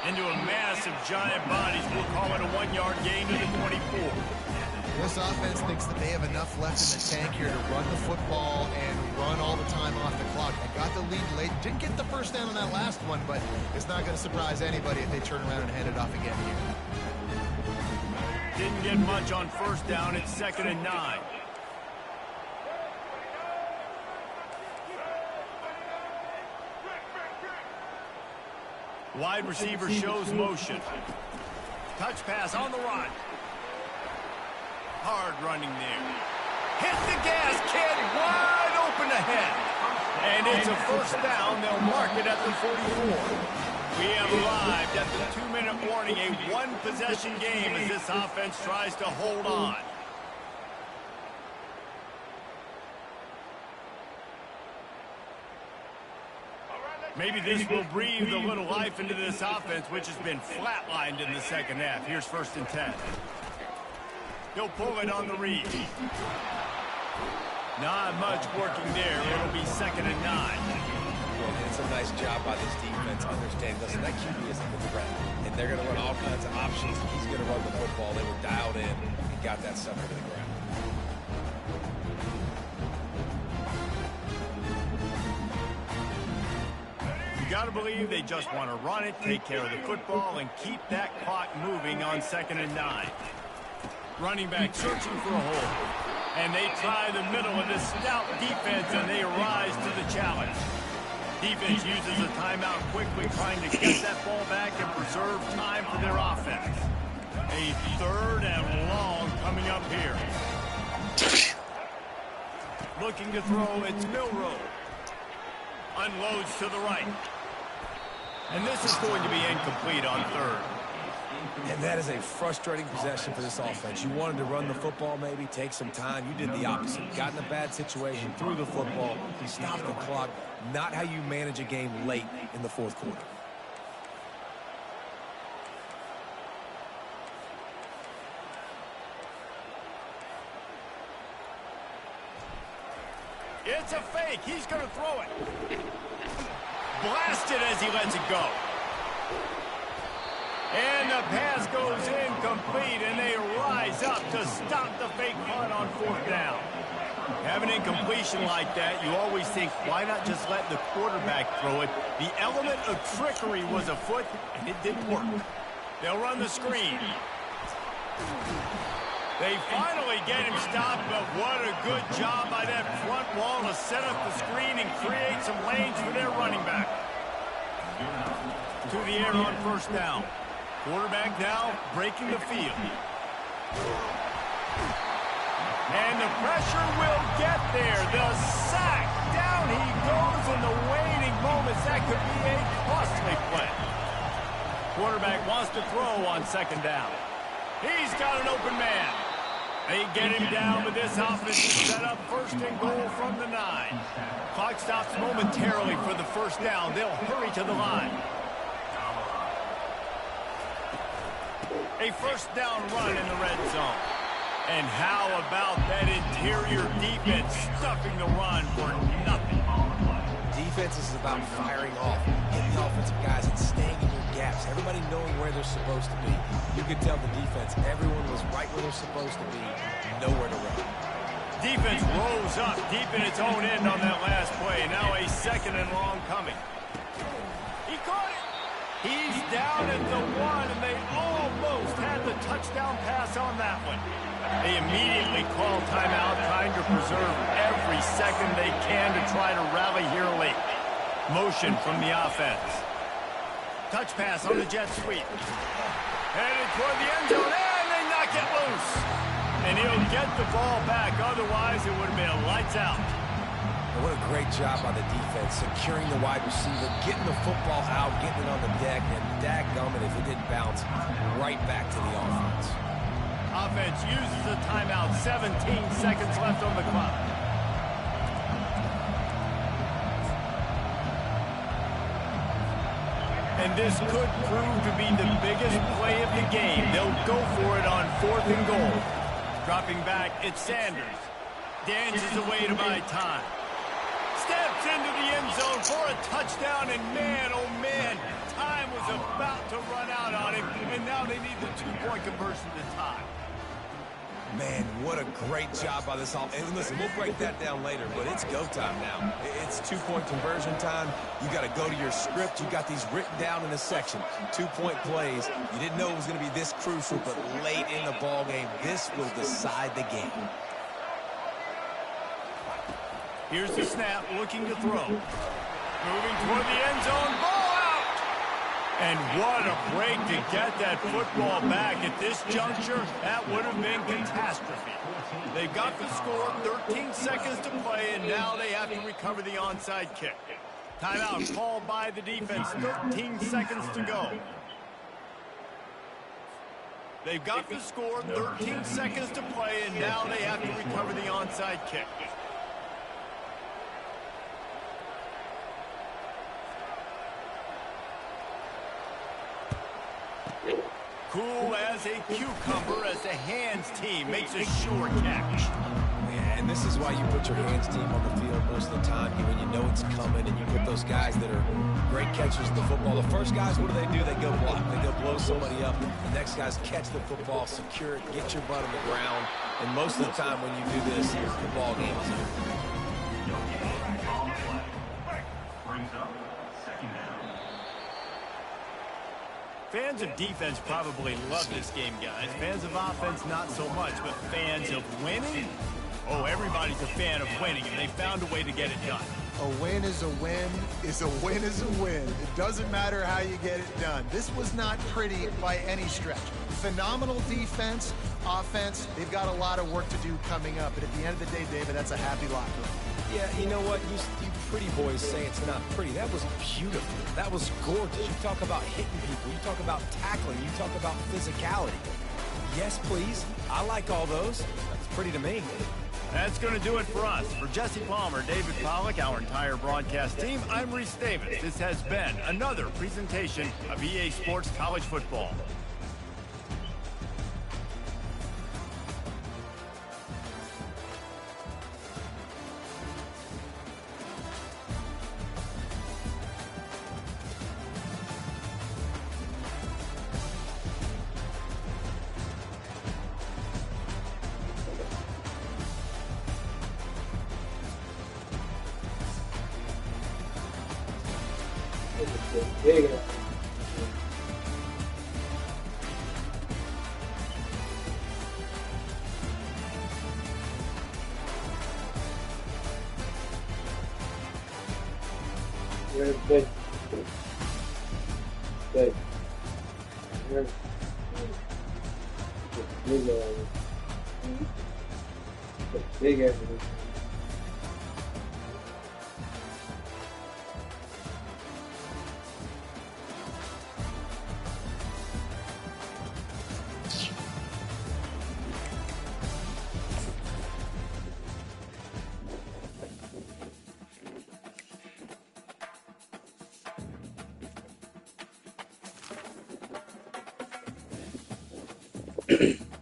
Into a mass of giant bodies. We'll call it a 1-yard gain to the 24. This offense thinks that they have enough left in the tank here to run the football and run all the time off the clock. They got the lead late. Didn't get the first down on that last one, but it's not going to surprise anybody if they turn around and hand it off again here. Didn't get much on first down. It's 2nd and 9. Wide receiver shows motion. Touch pass on the run. Hard running there. Hit the gas, kid. Wide open ahead. And it's a first down. They'll mark it at the 44. We have arrived at the 2-minute warning. A one-possession game as this offense tries to hold on. Maybe this will breathe a little life into this offense, which has been flatlined in the second half. Here's 1st and 10. He'll pull it on the read. Not much working there. It'll be 2nd and 9. Well, it's a nice job by this defense understanding, listen, that QB isn't the threat. And they're going to run all kinds of options. He's going to run the football. They were dialed in and got that sucker to the ground. You got to believe they just want to run it, take care of the football, and keep that clock moving on 2nd and 9. Running back searching for a hole. And they try the middle of this stout defense, and they rise to the challenge. Defense uses a timeout quickly, trying to get that ball back and preserve time for their offense. A 3rd and long coming up here. Looking to throw, it's Milroe. Unloads to the right. And this is going to be incomplete on 3rd. And that is a frustrating possession for this offense. You wanted to run the football, maybe take some time. You did the opposite. Got in a bad situation, threw the football, stopped the clock. Not how you manage a game late in the 4th quarter. It's a fake. He's going to throw it. Blasted as he lets it go. And the pass goes incomplete, and they rise up to stop the fake punt on 4th down. Have an incompletion like that, you always think, why not just let the quarterback throw it? The element of trickery was afoot, and it didn't work. They'll run the screen. They finally get him stopped, but what a good job by that front wall to set up the screen and create some lanes for their running back. To the air on 1st down. Quarterback now breaking the field. And the pressure will get there. The sack. Down he goes in the waning moments. That could be a costly play. Quarterback wants to throw on 2nd down. He's got an open man. They get him down, but this offense is set up 1st and goal from the 9. Clock stops momentarily for the 1st down. They'll hurry to the line. A 1st down run in the red zone. And how about that interior defense stuffing the run for nothing? Defense is about firing off, getting the offensive guys and staying in your gaps. Everybody knowing where they're supposed to be. You could tell the defense, everyone was right where they're supposed to be, nowhere to run. Defense rose up deep in its own end on that last play. Now a second and long coming. He caught it. He's down at the 1, and they almost had the touchdown pass on that one. They immediately call timeout, trying to preserve every second they can to try to rally here late. Motion from the offense. Touch pass on the jet sweep. Headed toward the end zone, and they knock it loose. And he'll get the ball back. Otherwise, it would have been lights out. And what a great job by the defense, securing the wide receiver, getting the football out, getting it on the deck, and dadgummit if it didn't bounce right back to the offense. Offense uses a timeout. 17 seconds left on the clock. And this could prove to be the biggest play of the game. They'll go for it on 4th and goal. Dropping back, it's Sanders. Dances away to buy time. Steps into the end zone for a touchdown, and man, oh man, time was about to run out on him, and now they need the 2-point conversion to tie. Man, what a great job by this offense. And listen, we'll break that down later, but it's go time now. It's 2-point conversion time. You got to go to your script. You got these written down in the section. 2-point plays. You didn't know it was going to be this crucial, but late in the ball game, this will decide the game. Here's the snap, looking to throw. Moving toward the end zone, ball out! And what a break to get that football back at this juncture. That would have been catastrophe. They got the score, 13 seconds to play, and now they have to recover the onside kick. Timeout called by the defense, 13 seconds to go. They've got the score, 13 seconds to play, and now they have to recover the onside kick. Cool as a cucumber as the hands team makes a sure catch. Yeah, and this is why you put your hands team on the field most of the time when you know it's coming, and you put those guys that are great catchers of the football. The first guys, what do? They go block. They go blow somebody up. The next guys catch the football, secure it, get your butt on the ground. And most of the time when you do this, the ball game is over. Brings up second down. Fans of defense probably love this game, guys. Fans of offense, not so much. But fans of winning? Oh, everybody's a fan of winning, and they found a way to get it done. A win is a win is a win is a win. It doesn't matter how you get it done. This was not pretty by any stretch. Phenomenal defense, offense. They've got a lot of work to do coming up. But at the end of the day, David, that's a happy locker room. Yeah, you know what? You pretty boys say it's not pretty. That was beautiful. That was gorgeous. You talk about hitting people. You talk about tackling. You talk about physicality. Yes, please. I like all those. That's pretty to me. That's going to do it for us. For Jesse Palmer, David Pollack, our entire broadcast team, I'm Reese Davis. This has been another presentation of EA Sports College Football. Big. Big. Big. Big. Big.